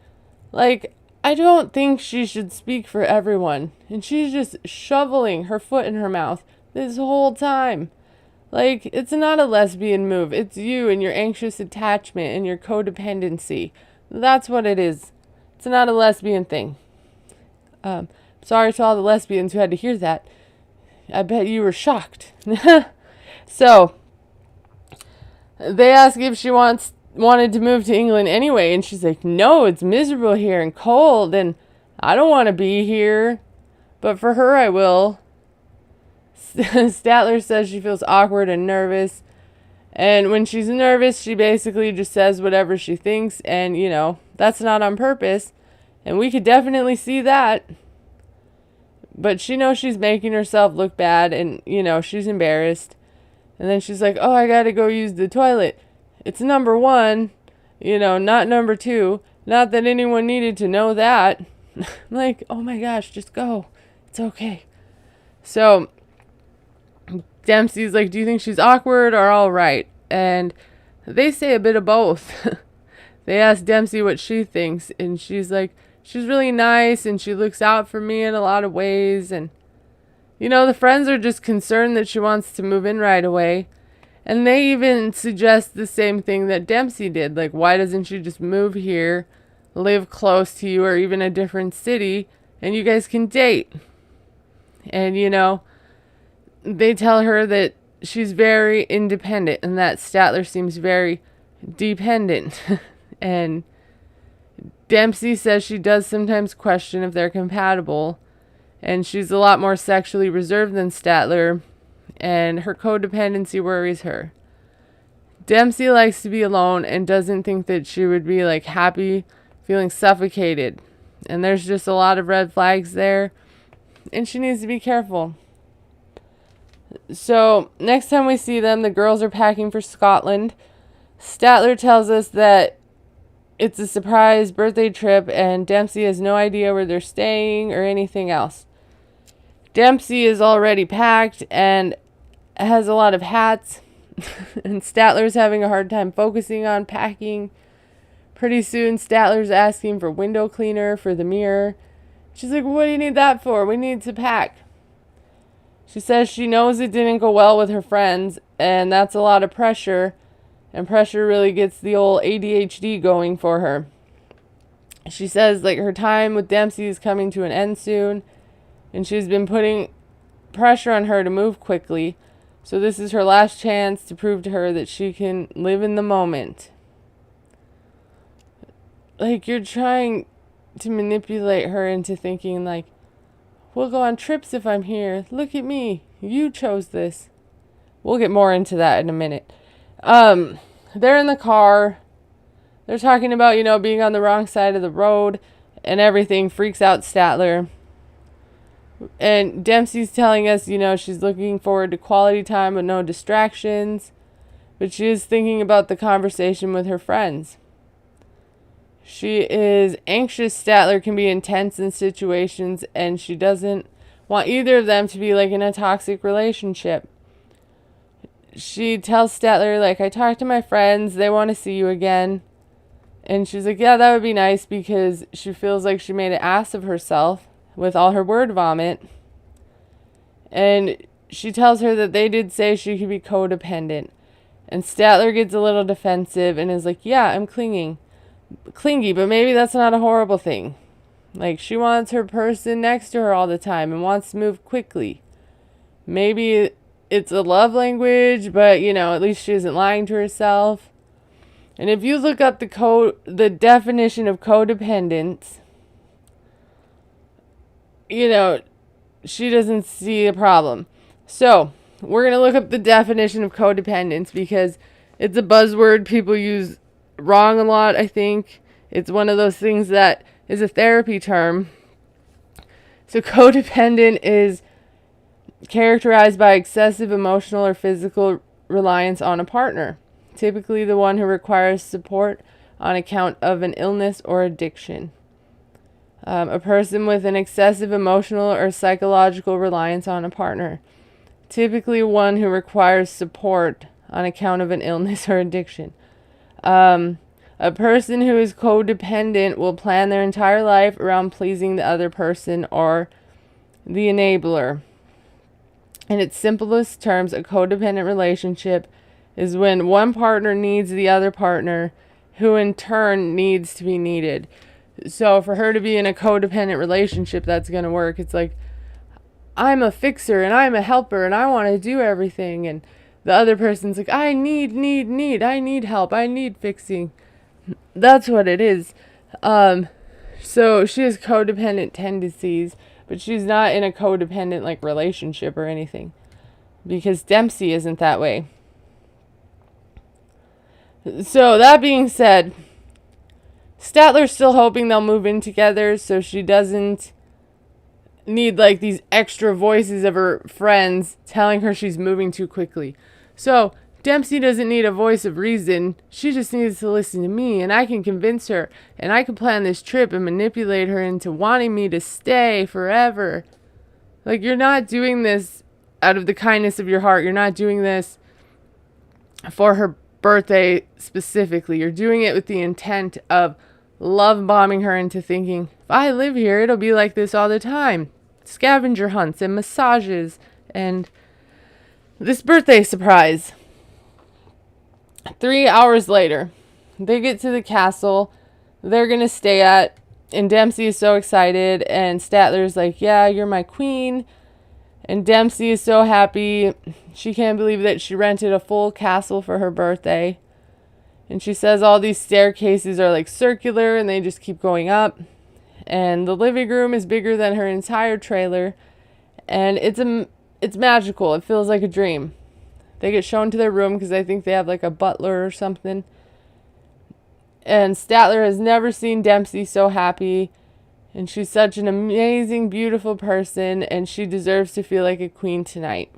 Like, I don't think she should speak for everyone. And she's just shoveling her foot in her mouth this whole time. Like, it's not a lesbian move. It's you and your anxious attachment and your codependency. That's what it is. It's not a lesbian thing. Sorry to all the lesbians who had to hear that. I bet you were shocked. So they ask if she wanted to move to England anyway, and she's like, no, it's miserable here and cold, and I don't want to be here, but for her I will. Statler says she feels awkward and nervous, and when she's nervous, she basically just says whatever she thinks, and that's not on purpose, and we could definitely see that. But she knows she's making herself look bad, and she's embarrassed. And then she's like, oh, I gotta go use the toilet. It's number one, not number two. Not that anyone needed to know that. I'm like, oh my gosh, just go. It's okay. So Dempsey's like, do you think she's awkward or all right? And they say a bit of both. They ask Dempsey what she thinks, and she's like, she's really nice, and she looks out for me in a lot of ways, and the friends are just concerned that she wants to move in right away. And they even suggest the same thing that Dempsey did. Like, why doesn't she just move here, live close to you, or even a different city, and you guys can date? And, they tell her that she's very independent and that Statler seems very dependent. And Dempsey says she does sometimes question if they're compatible. And she's a lot more sexually reserved than Statler, and her codependency worries her. Dempsey likes to be alone and doesn't think that she would be happy feeling suffocated. And there's just a lot of red flags there, and she needs to be careful. So next time we see them, the girls are packing for Scotland. Statler tells us that it's a surprise birthday trip, and Dempsey has no idea where they're staying or anything else. Dempsey is already packed and has a lot of hats, and Statler's having a hard time focusing on packing. Pretty soon, Statler's asking for window cleaner for the mirror. She's like, what do you need that for? We need to pack. She says she knows it didn't go well with her friends, and that's a lot of pressure, and pressure really gets the old ADHD going for her. She says her time with Dempsey is coming to an end soon, and she's been putting pressure on her to move quickly. So this is her last chance to prove to her that she can live in the moment. You're trying to manipulate her into thinking we'll go on trips if I'm here. Look at me. You chose this. We'll get more into that in a minute. They're in the car. They're talking about, being on the wrong side of the road, and everything freaks out Statler. And Dempsey's telling us, she's looking forward to quality time with no distractions. But she is thinking about the conversation with her friends. She is anxious. Statler can be intense in situations, and she doesn't want either of them to be in a toxic relationship. She tells Statler, I talked to my friends. They want to see you again. And she's like, yeah, that would be nice, because she feels like she made an ass of herself with all her word vomit. And she tells her that they did say she could be codependent. And Statler gets a little defensive and is like, yeah, I'm clingy, but maybe that's not a horrible thing. She wants her person next to her all the time and wants to move quickly. Maybe it's a love language, but, at least she isn't lying to herself. And if you look up the definition of codependence, she doesn't see a problem. So we're going to look up the definition of codependence, because it's a buzzword people use wrong a lot, I think. It's one of those things that is a therapy term. So codependent is characterized by excessive emotional or physical reliance on a partner, typically the one who requires support on account of an illness or addiction. A person with an excessive emotional or psychological reliance on a partner, typically one who requires support on account of an illness or addiction. A person who is codependent will plan their entire life around pleasing the other person or the enabler. In its simplest terms, a codependent relationship is when one partner needs the other partner, who in turn needs to be needed. So for her to be in a codependent relationship, that's going to work. It's I'm a fixer and I'm a helper and I want to do everything. And the other person's like, I need help. I need fixing. That's what it is. So she has codependent tendencies, but she's not in a codependent like relationship or anything, because Dempsey isn't that way. So that being said, Statler's still hoping they'll move in together so she doesn't need like these extra voices of her friends telling her she's moving too quickly. So Dempsey doesn't need a voice of reason. She just needs to listen to me, and I can convince her, and I can plan this trip and manipulate her into wanting me to stay forever. Like, you're not doing this out of the kindness of your heart. You're not doing this for her birthday specifically. You're doing it with the intent of love bombing her into thinking, if I live here, it'll be like this all the time. Scavenger hunts and massages and this birthday surprise. 3 hours later, they get to the castle they're going to stay at, and Dempsey is so excited, and Statler's like, yeah, you're my queen. And Dempsey is so happy. She can't believe that she rented a full castle for her birthday. And she says all these staircases are like circular and they just keep going up. And the living room is bigger than her entire trailer. And it's magical. It feels like a dream. They get shown to their room because I think they have like a butler or something. And Statler has never seen Dempsey so happy. And she's such an amazing, beautiful person. And she deserves to feel like a queen tonight.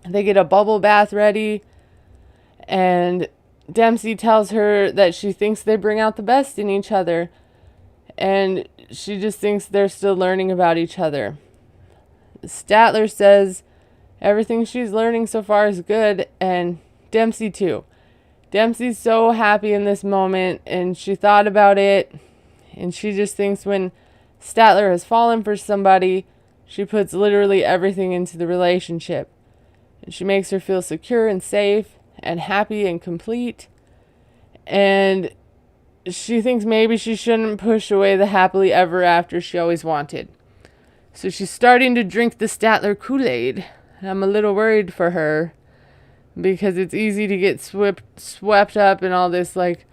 They get a bubble bath ready. And Dempsey tells her that she thinks they bring out the best in each other. And she just thinks they're still learning about each other. Statler says everything she's learning so far is good, and Dempsey too. Dempsey's so happy in this moment, and she thought about it, and she just thinks when Statler has fallen for somebody, she puts literally everything into the relationship. And she makes her feel secure and safe and happy and complete. And she thinks maybe she shouldn't push away the happily ever after she always wanted. So she's starting to drink the Statler Kool-Aid. I'm a little worried for her because it's easy to get swept up in all this like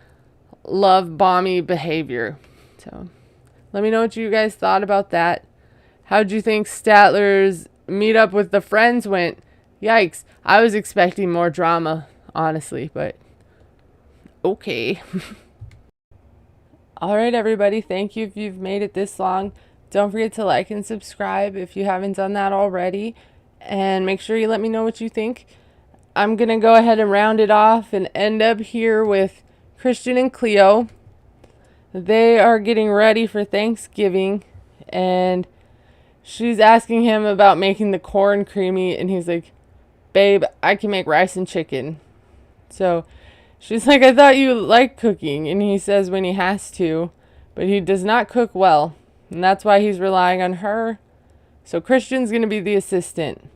love bomby behavior. So let me know what you guys thought about that. How'd you think Statler's meetup with the friends went? Yikes. I was expecting more drama, honestly, but okay. All right, everybody. Thank you if you've made it this long. Don't forget to like and subscribe if you haven't done that already. And make sure you let me know what you think. I'm going to go ahead and round it off and end up here with Christian and Cleo. They are getting ready for Thanksgiving. And she's asking him about making the corn creamy. And he's like, babe, I can make rice and chicken. So she's like, I thought you liked cooking. And he says when he has to. But he does not cook well. And that's why he's relying on her. So Christian's going to be the assistant.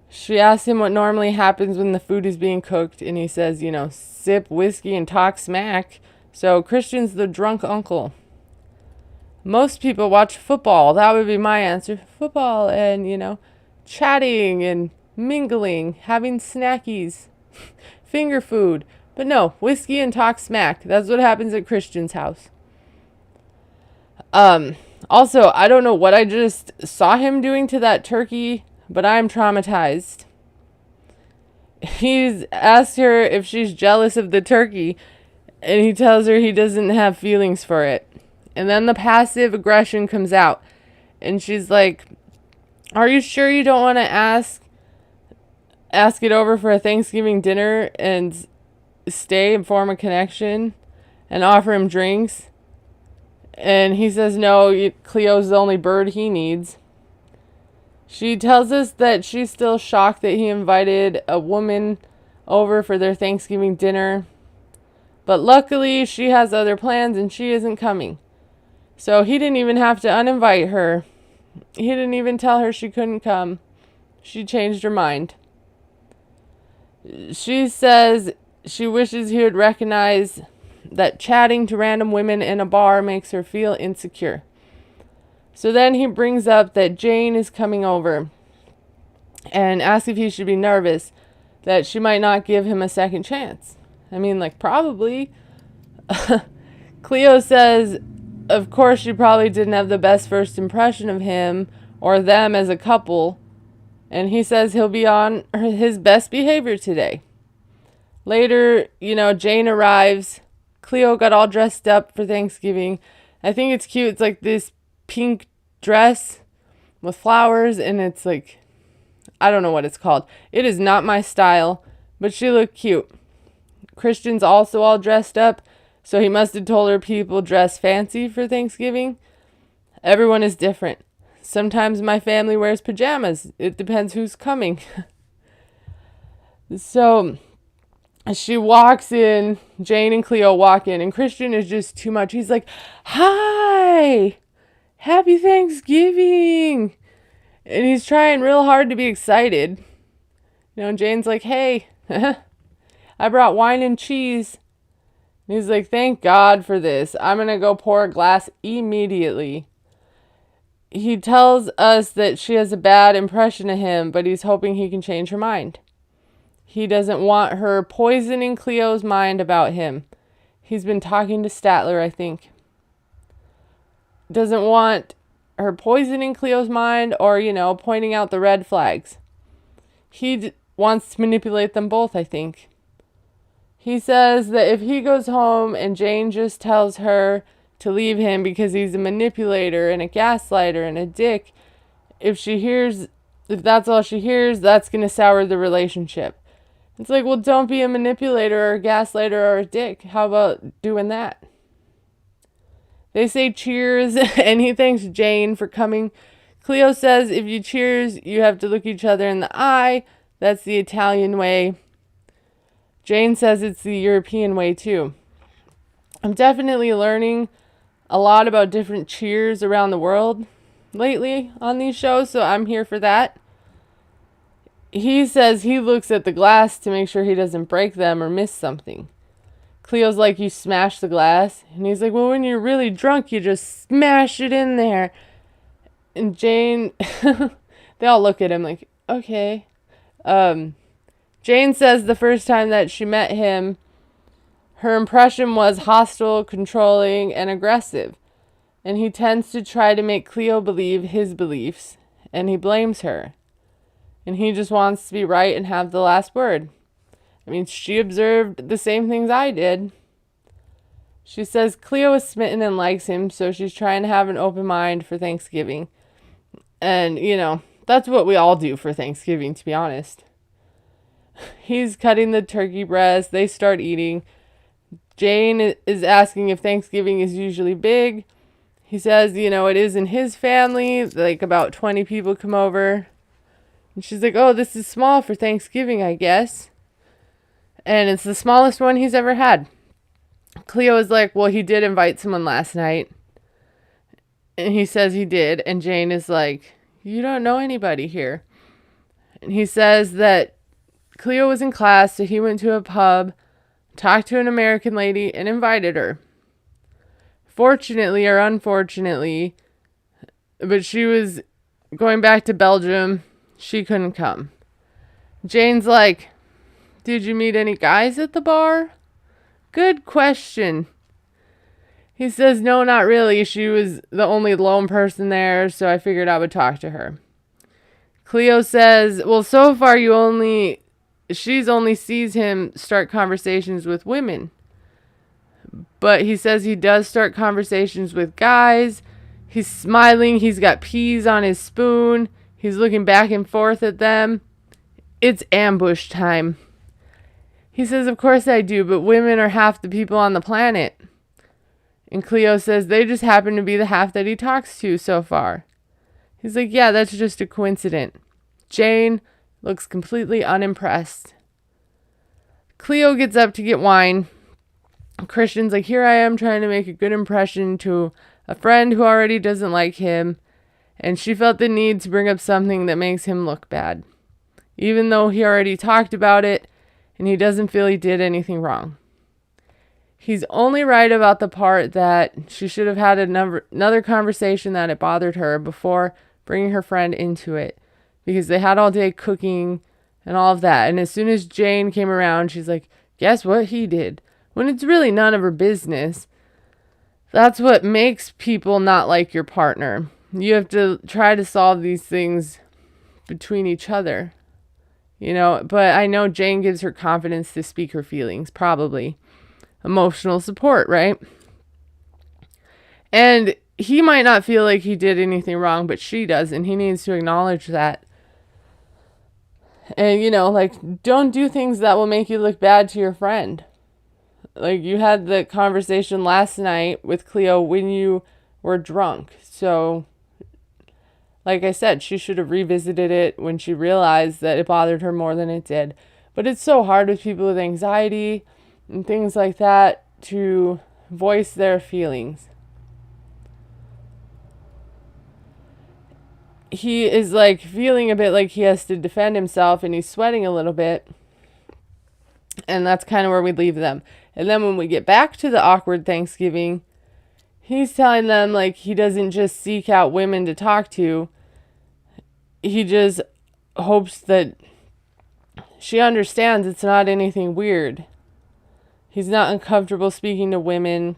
She asks him what normally happens when the food is being cooked. And he says, sip whiskey and talk smack. So Christian's the drunk uncle. Most people watch football. That would be my answer. Football and, chatting and mingling, having snackies, finger food. But no, whiskey and talk smack. That's what happens at Christian's house. Also, I don't know what I just saw him doing to that turkey, but I'm traumatized. He's asked her if she's jealous of the turkey, and he tells her he doesn't have feelings for it. And then the passive aggression comes out, and she's like, are you sure you don't want to ask it over for a Thanksgiving dinner and stay and form a connection and offer him drinks? And he says, no, Cleo's the only bird he needs. She tells us that she's still shocked that he invited a woman over for their Thanksgiving dinner. But luckily, she has other plans and she isn't coming. So he didn't even have to uninvite her. He didn't even tell her she couldn't come. She changed her mind. She says she wishes he would recognize that chatting to random women in a bar makes her feel insecure. So then he brings up that Jane is coming over and asks if he should be nervous that she might not give him a second chance. I mean, like, probably. Cleo says, of course, she probably didn't have the best first impression of him or them as a couple. And he says he'll be on his best behavior today. Later, Jane arrives. Cleo got all dressed up for Thanksgiving. I think it's cute. It's like this pink dress with flowers, and it's like, I don't know what it's called. It is not my style, but she looked cute. Christian's also all dressed up, so he must have told her people dress fancy for Thanksgiving. Everyone is different. Sometimes my family wears pajamas. It depends who's coming. So she walks in, Jane and Cleo walk in, and Christian is just too much. He's like, hi, happy Thanksgiving. And he's trying real hard to be excited. And Jane's like, hey, I brought wine and cheese. And he's like, thank God for this. I'm going to go pour a glass immediately. He tells us that she has a bad impression of him, but he's hoping he can change her mind. He doesn't want her poisoning Cleo's mind about him. He's been talking to Statler, I think. Doesn't want her poisoning Cleo's mind or, pointing out the red flags. He wants to manipulate them both, I think. He says that if he goes home and Jane just tells her to leave him because he's a manipulator and a gaslighter and a dick, if that's all she hears, that's going to sour the relationship. It's like, well, don't be a manipulator or a gaslighter or a dick. How about doing that? They say cheers, and he thanks Jane for coming. Cleo says if you cheers, you have to look each other in the eye. That's the Italian way. Jane says it's the European way, too. I'm definitely learning a lot about different cheers around the world lately on these shows, so I'm here for that. He says he looks at the glass to make sure he doesn't break them or miss something. Cleo's like, you smash the glass? And he's like, well, when you're really drunk, you just smash it in there. And Jane, they all look at him like, okay. Jane says the first time that she met him, her impression was hostile, controlling, and aggressive. And he tends to try to make Cleo believe his beliefs, and he blames her. And he just wants to be right and have the last word. I mean, she observed the same things I did. She says Cleo is smitten and likes him, so she's trying to have an open mind for Thanksgiving. And, that's what we all do for Thanksgiving, to be honest. He's cutting the turkey breast. They start eating. Jane is asking if Thanksgiving is usually big. He says, it is in his family. Like about 20 people come over. And she's like, oh, this is small for Thanksgiving, I guess. And it's the smallest one he's ever had. Cleo is like, well, he did invite someone last night. And he says he did. And Jane is like, you don't know anybody here. And he says that Cleo was in class, so he went to a pub, talked to an American lady, and invited her. Fortunately or unfortunately, but she was going back to Belgium. She couldn't come. Jane's like, did you meet any guys at the bar? Good question. He says, no, not really. She was the only lone person there, so I figured I would talk to her. Cleo says, well, so far she's only sees him start conversations with women. But he says he does start conversations with guys. He's smiling. He's got peas on his spoon. He's looking back and forth at them. It's ambush time. He says, of course I do, but women are half the people on the planet. And Cleo says they just happen to be the half that he talks to so far. He's like, yeah, that's just a coincidence. Jane looks completely unimpressed. Cleo gets up to get wine. Christian's like, here I am trying to make a good impression to a friend who already doesn't like him. And she felt the need to bring up something that makes him look bad. Even though he already talked about it and he doesn't feel he did anything wrong. He's only right about the part that she should have had another conversation that it bothered her before bringing her friend into it, because they had all day cooking and all of that. And as soon as Jane came around, she's like, guess what he did? When it's really none of her business. That's what makes people not like your partner. You have to try to solve these things between each other. But I know Jane gives her confidence to speak her feelings, probably. Emotional support, right? And he might not feel like he did anything wrong, but she does, and he needs to acknowledge that. And, don't do things that will make you look bad to your friend. Like, you had the conversation last night with Cleo when you were drunk. So, like I said, she should have revisited it when she realized that it bothered her more than it did. But it's so hard with people with anxiety and things like that to voice their feelings. He is like feeling a bit like he has to defend himself, and he's sweating a little bit. And that's kind of where we leave them. And then when we get back to the awkward Thanksgiving, he's telling them like he doesn't just seek out women to talk to. He just hopes that she understands it's not anything weird. He's not uncomfortable speaking to women.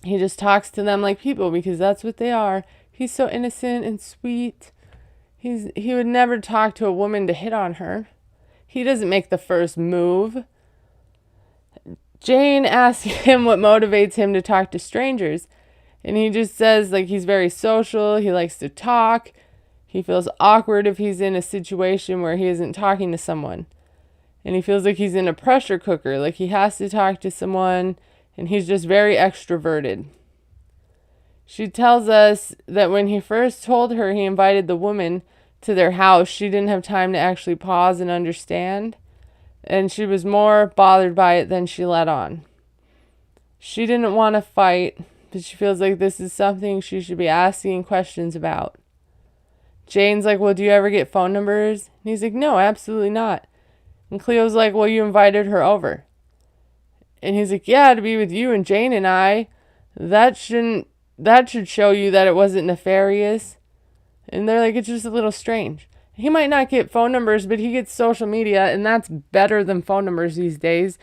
He just talks to them like people because that's what they are. He's so innocent and sweet. He would never talk to a woman to hit on her. He doesn't make the first move. Jane asks him what motivates him to talk to strangers. And he just says like he's very social. He likes to talk. He feels awkward if he's in a situation where he isn't talking to someone. And he feels like he's in a pressure cooker. Like he has to talk to someone. And he's just very extroverted. She tells us that when he first told her he invited the woman to their house, she didn't have time to actually pause and understand. And she was more bothered by it than she let on. She didn't want to fight, but she feels like this is something she should be asking questions about. Jane's like, well, do you ever get phone numbers? And he's like, no, absolutely not. And Cleo's like, well, you invited her over. And he's like, yeah, to be with you and Jane and I. That should show you that it wasn't nefarious. And they're like, it's just a little strange. He might not get phone numbers, but he gets social media, and that's better than phone numbers these days.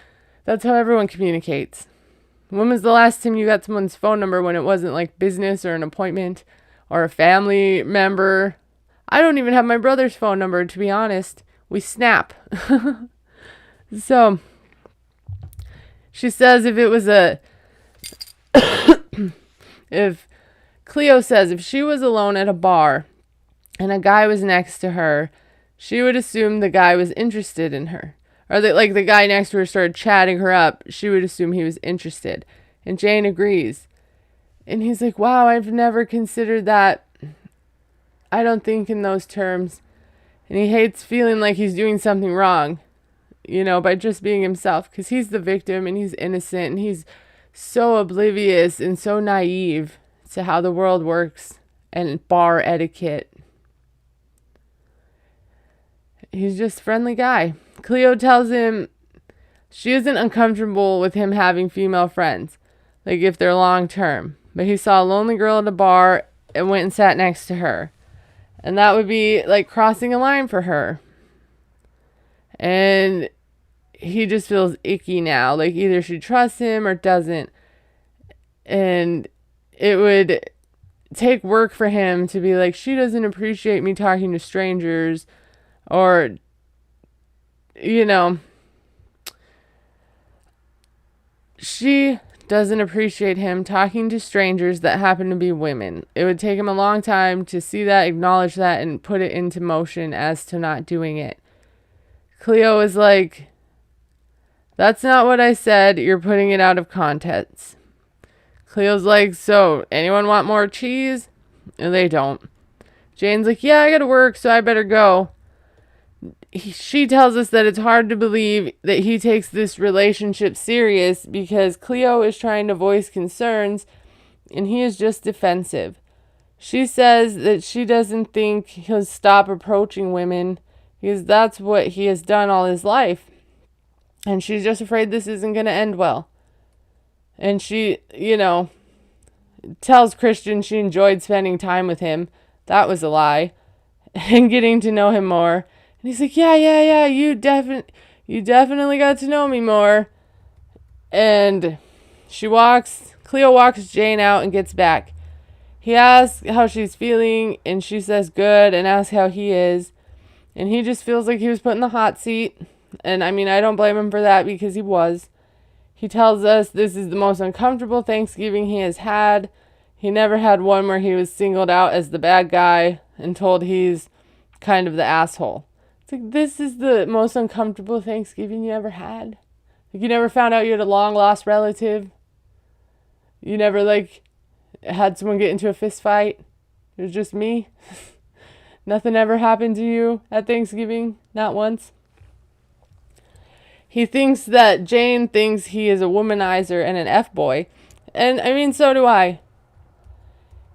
That's how everyone communicates. When was the last time you got someone's phone number when it wasn't like business or an appointment or a family member? I don't even have my brother's phone number, to be honest. We snap. So, she says if Cleo says if she was alone at a bar and a guy was next to her, she would assume the guy was interested in her. Or that like the guy next to her started chatting her up, she would assume he was interested. And Jane agrees. And he's like, wow, I've never considered that. I don't think in those terms. And he hates feeling like he's doing something wrong, by just being himself. Because he's the victim and he's innocent and he's so oblivious and so naive to how the world works and bar etiquette. He's just a friendly guy. Cleo tells him she isn't uncomfortable with him having female friends, like if they're long term. But he saw a lonely girl at a bar and went and sat next to her. And that would be like crossing a line for her. And he just feels icky now. Like either she trusts him or doesn't. And it would take work for him to be like, she doesn't appreciate me talking to strangers. Or, she doesn't appreciate him talking to strangers that happen to be women. It would take him a long time to see that, acknowledge that, and put it into motion as to not doing it. Cleo is like, that's not what I said. You're putting it out of context. Cleo's like, so anyone want more cheese? And they don't. Jane's like, yeah, I gotta work, so I better go. She tells us that it's hard to believe that he takes this relationship serious because Cleo is trying to voice concerns and he is just defensive. She says that she doesn't think he'll stop approaching women because that's what he has done all his life. And she's just afraid this isn't going to end well. And she, tells Christian she enjoyed spending time with him. That was a lie. And getting to know him more. And he's like, yeah, you definitely got to know me more. And Cleo walks Jane out and gets back. He asks how she's feeling, and she says good, and asks how he is. And he just feels like he was put in the hot seat. And I mean, I don't blame him for that because he was. He tells us this is the most uncomfortable Thanksgiving he has had. He never had one where he was singled out as the bad guy and told he's kind of the asshole. It's like, this is the most uncomfortable Thanksgiving you ever had. Like, you never found out you had a long lost relative. You never, had someone get into a fist fight. It was just me. Nothing ever happened to you at Thanksgiving. Not once. He thinks that Jane thinks he is a womanizer and an F-boy. And, I mean, so do I.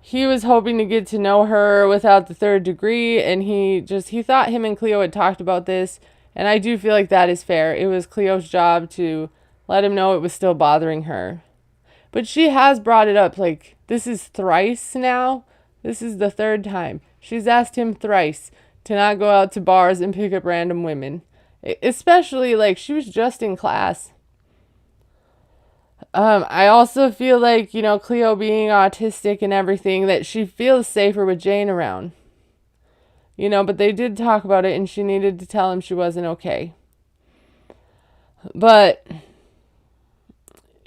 He was hoping to get to know her without the third degree, and he thought him and Cleo had talked about this, and I do feel like that is fair. It was Cleo's job to let him know it was still bothering her. But she has brought it up, this is thrice now. This is the third time. She's asked him thrice to not go out to bars and pick up random women. Especially, she was just in class. I also feel like, Cleo being autistic and everything, that she feels safer with Jane around. But they did talk about it, and she needed to tell him she wasn't okay. But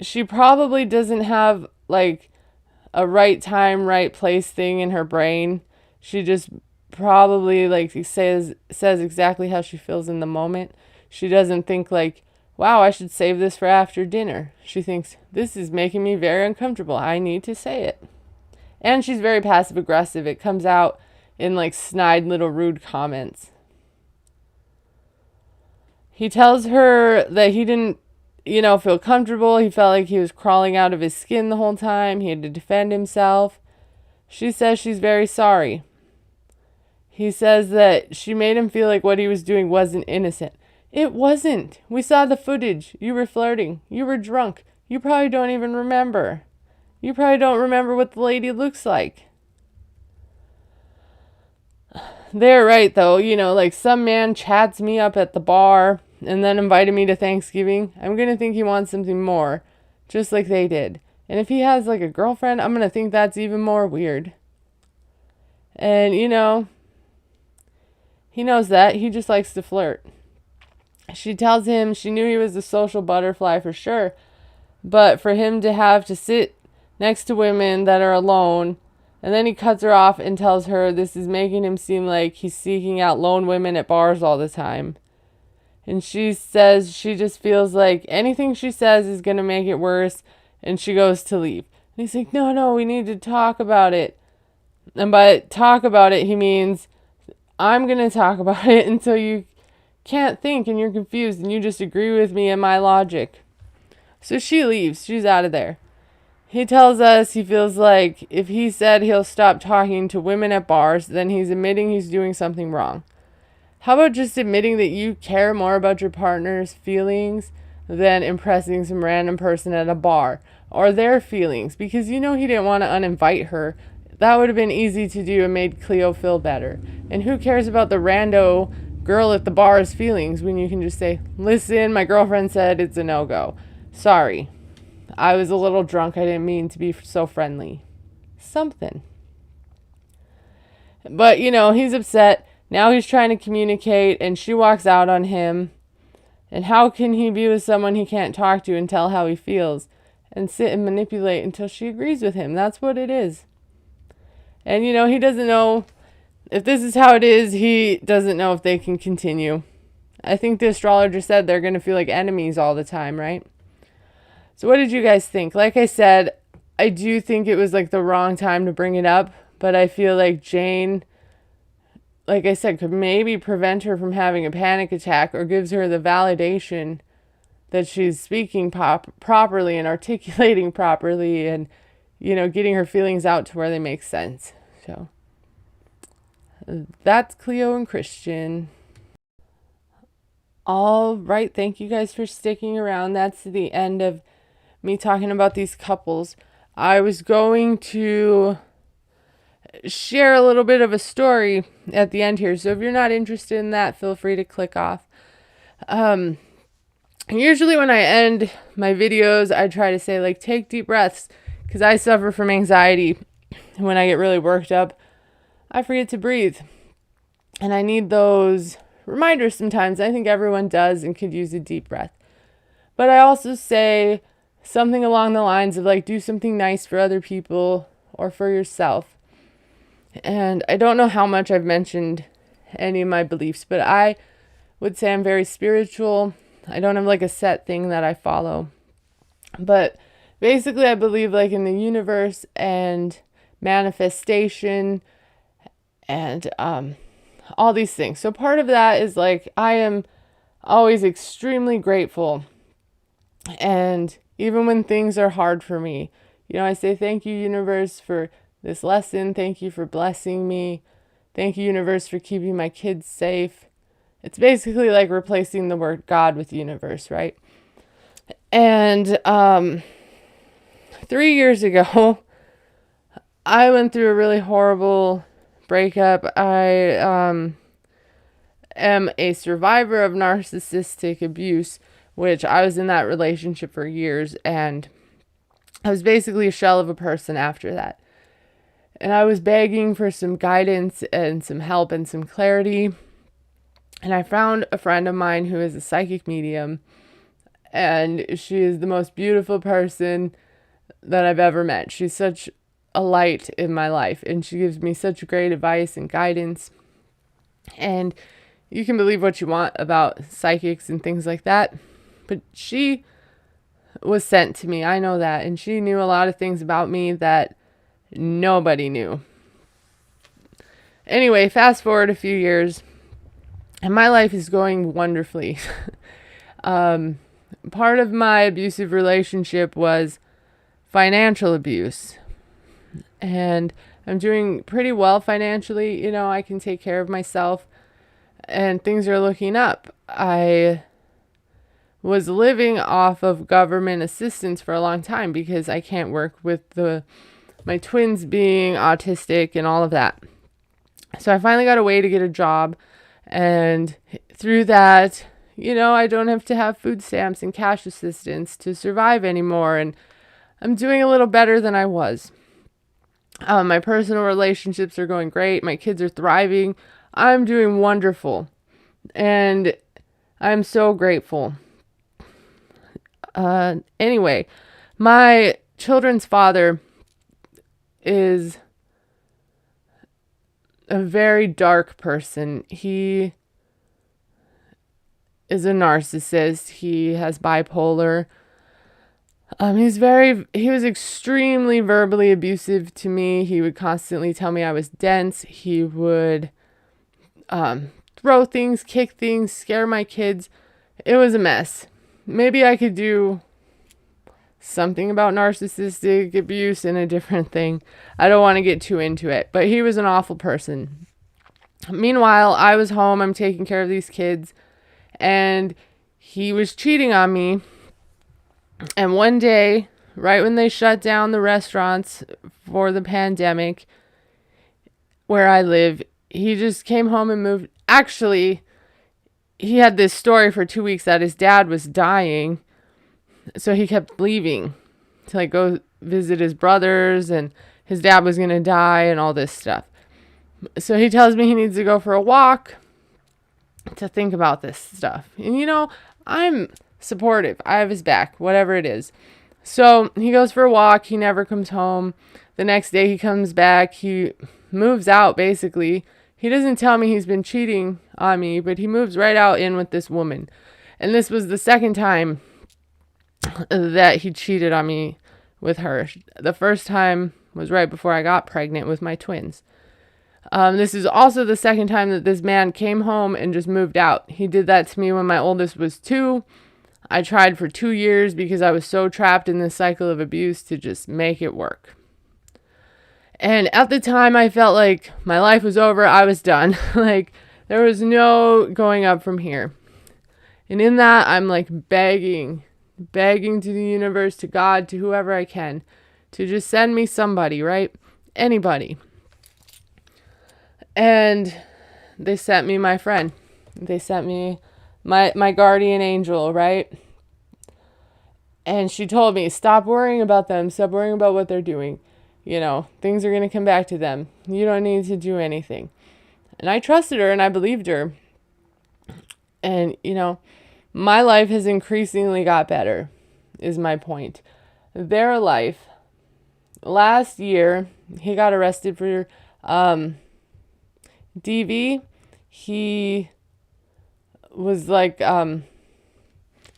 she probably doesn't have, a right time, right place thing in her brain. She just probably, says exactly how she feels in the moment. She doesn't think, wow, I should save this for after dinner. She thinks, this is making me very uncomfortable. I need to say it. And she's very passive aggressive. It comes out in snide little rude comments. He tells her that he didn't, feel comfortable. He felt like he was crawling out of his skin the whole time. He had to defend himself. She says she's very sorry. He says that she made him feel like what he was doing wasn't innocent. It wasn't. We saw the footage. You were flirting. You were drunk. You probably don't even remember. You probably don't remember what the lady looks like. They're right, though. Some man chats me up at the bar and then invited me to Thanksgiving. I'm going to think he wants something more, just like they did. And if he has, a girlfriend, I'm going to think that's even more weird. And, he knows that. He just likes to flirt. She tells him she knew he was a social butterfly for sure, but for him to have to sit next to women that are alone, and then he cuts her off and tells her this is making him seem like he's seeking out lone women at bars all the time. And she says she just feels like anything she says is going to make it worse, and she goes to leave. And he's like, no, we need to talk about it. And by talk about it, he means I'm going to talk about it until you can't think and you're confused and you just agree with me and my logic. So she leaves. She's out of there. He tells us he feels like if he said he'll stop talking to women at bars, then he's admitting he's doing something wrong. How about just admitting that you care more about your partner's feelings than impressing some random person at a bar, or their feelings, because he didn't want to uninvite her. That would have been easy to do and made Cleo feel better. And who cares about the rando girl at the bar's feelings when you can just say, listen, my girlfriend said it's a no-go. Sorry. I was a little drunk. I didn't mean to be so friendly. Something. But, he's upset. Now he's trying to communicate, and she walks out on him. And how can he be with someone he can't talk to and tell how he feels and sit and manipulate until she agrees with him? That's what it is. And, he doesn't know if this is how it is. He doesn't know if they can continue. I think the astrologer said they're going to feel like enemies all the time, right? So what did you guys think? Like I said, I do think it was the wrong time to bring it up, but I feel like Jane, like I said, could maybe prevent her from having a panic attack or gives her the validation that she's speaking properly and articulating properly and, getting her feelings out to where they make sense. So that's Cleo and Christian. All right. Thank you guys for sticking around. That's the end of me talking about these couples, I was going to share a little bit of a story at the end here. So if you're not interested in that, feel free to click off. Usually when I end my videos, I try to say, like, take deep breaths, because I suffer from anxiety. When I get really worked up, I forget to breathe. And I need those reminders sometimes. I think everyone does and could use a deep breath. But I also say something along the lines of, like, do something nice for other people or for yourself. And I don't know how much I've mentioned any of my beliefs, but I would say I'm very spiritual. I don't have like a set thing that I follow. But basically I believe like in the universe and manifestation and all these things. So part of that is like I am always extremely grateful. And even when things are hard for me, I say thank you, universe, for this lesson. Thank you for blessing me. Thank you, universe, for keeping my kids safe. It's basically like replacing the word God with universe, right? And 3 years ago, I went through a really horrible breakup. I am a survivor of narcissistic abuse, which I was in that relationship for years, and I was basically a shell of a person after that. And I was begging for some guidance and some help and some clarity. And I found a friend of mine who is a psychic medium, and she is the most beautiful person that I've ever met. She's such a light in my life, and she gives me such great advice and guidance. And you can believe what you want about psychics and things like that, but she was sent to me. I know that. And she knew a lot of things about me that nobody knew. Anyway, fast forward a few years, and my life is going wonderfully. Part of my abusive relationship was financial abuse. And I'm doing pretty well financially. I can take care of myself, and things are looking up. I was living off of government assistance for a long time because I can't work with my twins being autistic and all of that. So I finally got a way to get a job, and through that, I don't have to have food stamps and cash assistance to survive anymore, and I'm doing a little better than I was. My personal relationships are going great. My kids are thriving. I'm doing wonderful, and I'm so grateful. Anyway, my children's father is a very dark person. He is a narcissist. He has bipolar. He was extremely verbally abusive to me. He would constantly tell me I was dense. He would throw things, kick things, scare my kids. It was a mess. Maybe I could do something about narcissistic abuse in a different thing. I don't want to get too into it, but he was an awful person. Meanwhile, I was home. I'm taking care of these kids, and he was cheating on me. And one day, right when they shut down the restaurants for the pandemic where I live, he just came home and moved. Actually, he had this story for 2 weeks that his dad was dying. So he kept leaving to like go visit his brothers, and his dad was going to die and all this stuff. So he tells me he needs to go for a walk to think about this stuff. And I'm supportive. I have his back, whatever it is. So he goes for a walk. He never comes home. The next day he comes back. He moves out, basically. He doesn't tell me he's been cheating on me, but he moves right out in with this woman. And this was the second time that he cheated on me with her. The first time was right before I got pregnant with my twins. This is also the second time that this man came home and just moved out. He did that to me when my oldest was 2. I tried for 2 years because I was so trapped in this cycle of abuse to just make it work. And at the time, I felt like my life was over. I was done. Like, there was no going up from here. And in that, I'm like begging begging to the universe, to God, to whoever I can, to just send me somebody, right? Anybody. And they sent me my friend. They sent me my guardian angel, right? And she told me, stop worrying about them. Stop worrying about what they're doing. You know, things are going to come back to them. You don't need to do anything. And I trusted her and I believed her. And, you know, my life has increasingly got better, is my point. Their life, last year, he got arrested for DV. He was like, you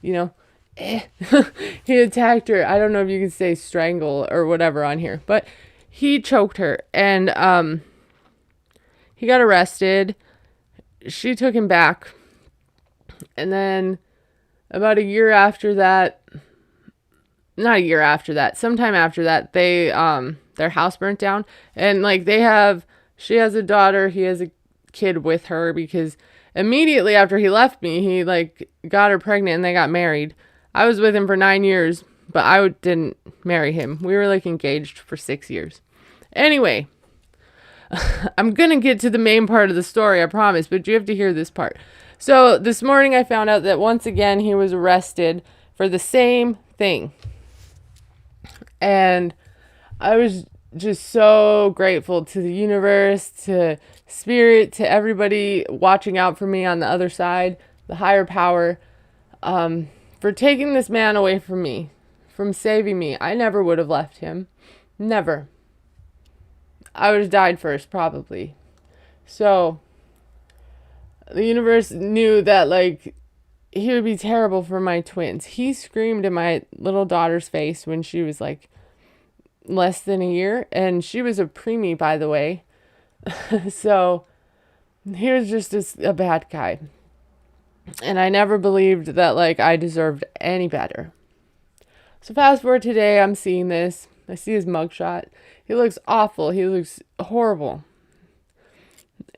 know, he attacked her. I don't know if you can say strangle or whatever on here, but he choked her and he got arrested. She took him back. And then about a year after that, not a year after that, sometime after that, they their house burnt down. And like she has a daughter, he has a kid with her, because immediately after he left me, he like got her pregnant and they got married. I was with him for 9 years, but I didn't marry him. We were like engaged for 6 years. Anyway, I'm going to get to the main part of the story, I promise, but you have to hear this part. So this morning I found out that once again he was arrested for the same thing. And I was just so grateful to the universe, to spirit, to everybody watching out for me on the other side, the higher power, for taking this man away from me, from saving me. I never would have left him. Never. I would have died first, probably. So the universe knew that, like, he would be terrible for my twins. He screamed in my little daughter's face when she was, like, less than a year. And she was a preemie, by the way. So he was just a bad guy. And I never believed that, like, I deserved any better. So fast forward today, I'm seeing this. I see his mugshot. He looks awful. He looks horrible.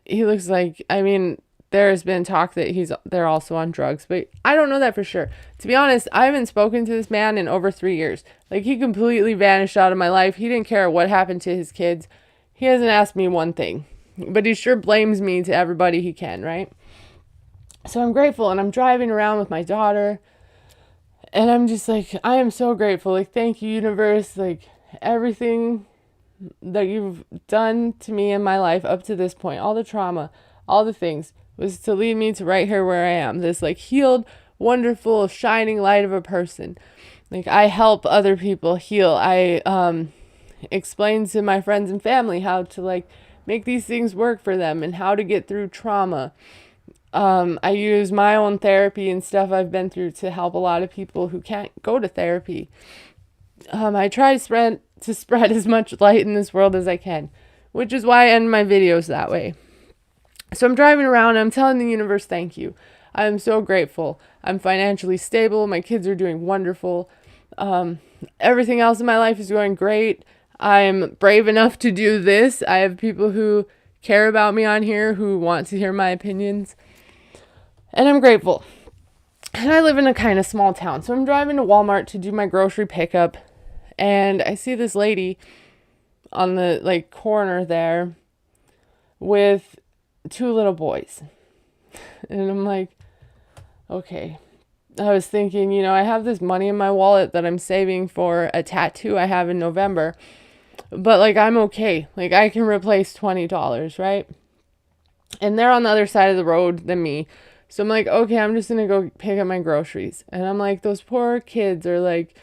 He looks like, I mean, there's been talk that they're also on drugs, but I don't know that for sure. To be honest, I haven't spoken to this man in over 3 years. Like, he completely vanished out of my life. He didn't care what happened to his kids. He hasn't asked me one thing, but he sure blames me to everybody he can, right? So I'm grateful, and I'm driving around with my daughter, and I'm just like, I am so grateful. Like, thank you, universe. Like, everything that you've done to me in my life up to this point, all the trauma, all the things, was to lead me to right here where I am. This, like, healed, wonderful, shining light of a person. Like, I help other people heal. I explain to my friends and family how to, like, make these things work for them and how to get through trauma. I use my own therapy and stuff I've been through to help a lot of people who can't go to therapy. I try to spread as much light in this world as I can, which is why I end my videos that way. So I'm driving around and I'm telling the universe, thank you. I'm so grateful. I'm financially stable. My kids are doing wonderful. Everything else in my life is going great. I'm brave enough to do this. I have people who care about me on here, who want to hear my opinions. And I'm grateful. And I live in a kind of small town. So I'm driving to Walmart to do my grocery pickup. And I see this lady on the, like, corner there with 2 little boys. And I'm like, okay. I was thinking, you know, I have this money in my wallet that I'm saving for a tattoo I have in November. But, like, I'm okay. Like, I can replace $20, right? And they're on the other side of the road than me. So I'm like, okay, I'm just going to go pick up my groceries. And I'm like, those poor kids are, like,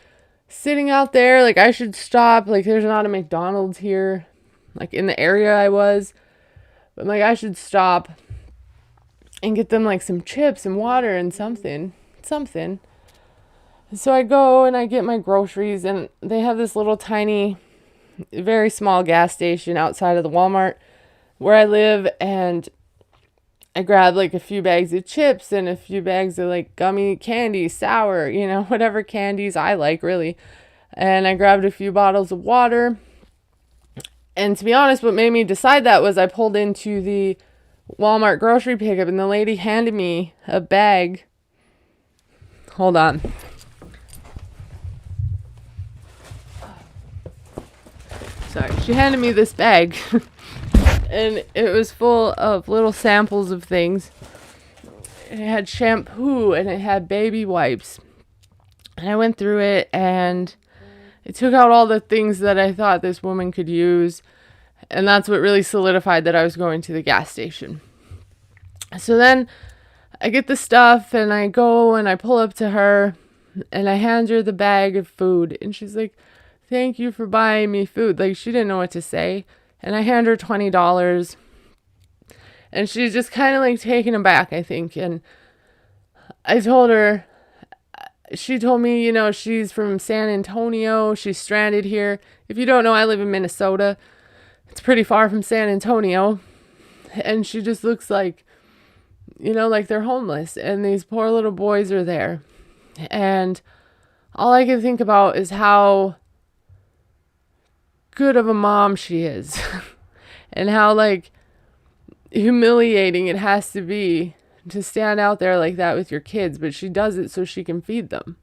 sitting out there. Like, I should stop. Like, there's not a McDonald's here, like, in the area I was. But I'm like, I should stop and get them, like, some chips and water and something. So I go and I get my groceries, and they have this little tiny, very small gas station outside of the Walmart where I live, and I grabbed, like, a few bags of chips and a few bags of, like, gummy candy, sour, you know, whatever candies I like, really. And I grabbed a few bottles of water. And to be honest, what made me decide that was I pulled into the Walmart grocery pickup, and the lady handed me a bag. Hold on. sorry. She handed me this bag. And it was full of little samples of things. It had shampoo and it had baby wipes. And I went through it and I took out all the things that I thought this woman could use. And that's what really solidified that I was going to the gas station. So then I get the stuff and I go and I pull up to her and I hand her the bag of food. And she's like, thank you for buying me food. Like, she didn't know what to say. And I hand her $20. And she's just kind of like taken aback, I think. And I told her, she told me, you know, she's from San Antonio. She's stranded here. If you don't know, I live in Minnesota. It's pretty far from San Antonio. And she just looks like, you know, like they're homeless. And these poor little boys are there. And all I can think about is how good of a mom she is. And how, like, humiliating it has to be to stand out there like that with your kids. But she does it so she can feed them.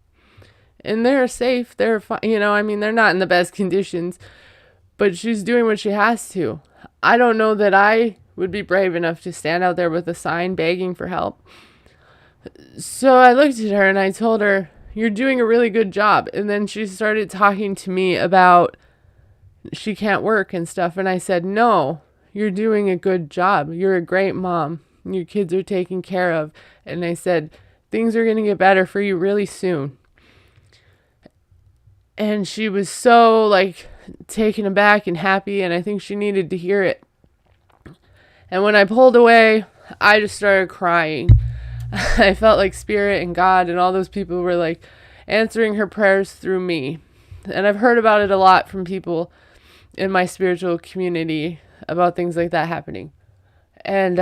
And they're safe. They're fine. You know, I mean, they're not in the best conditions. But she's doing what she has to. I don't know that I would be brave enough to stand out there with a sign begging for help. So I looked at her and I told her, you're doing a really good job. And then she started talking to me about she can't work and stuff. And I said, no, you're doing a good job. You're a great mom. Your kids are taken care of. And I said, things are going to get better for you really soon. And she was so, like, taken aback and happy. And I think she needed to hear it. And when I pulled away, I just started crying. I felt like Spirit and God and all those people were, like, answering her prayers through me. And I've heard about it a lot from people in my spiritual community about things like that happening. And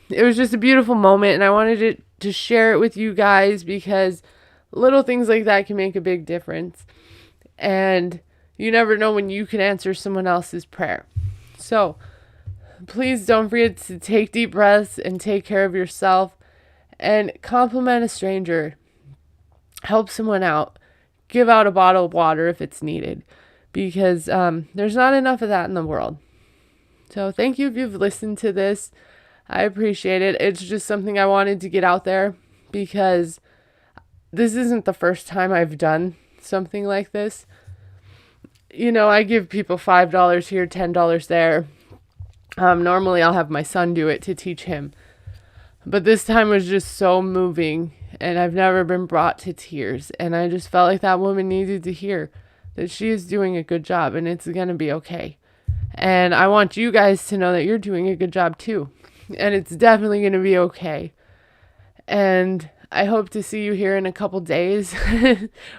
it was just a beautiful moment. And I wanted to share it with you guys because little things like that can make a big difference. And you never know when you can answer someone else's prayer. So please don't forget to take deep breaths and take care of yourself. And compliment a stranger. Help someone out. Give out a bottle of water if it's needed. Because there's not enough of that in the world. So thank you if you've listened to this. I appreciate it. It's just something I wanted to get out there. Because this isn't the first time I've done something like this. You know, I give people $5 here, $10 there. Normally I'll have my son do it to teach him. But this time was just so moving, and I've never been brought to tears. And I just felt like that woman needed to hear that she is doing a good job, and it's going to be okay. And I want you guys to know that you're doing a good job too. And it's definitely going to be okay. And I hope to see you here in a couple days.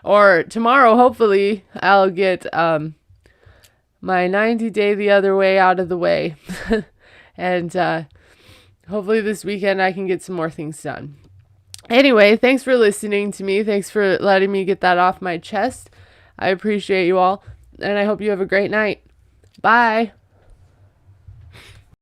Or tomorrow, hopefully, I'll get my 90-day the other way out of the way. And hopefully this weekend I can get some more things done. Anyway, thanks for listening to me. Thanks for letting me get that off my chest. I appreciate you all. And I hope you have a great night. Bye.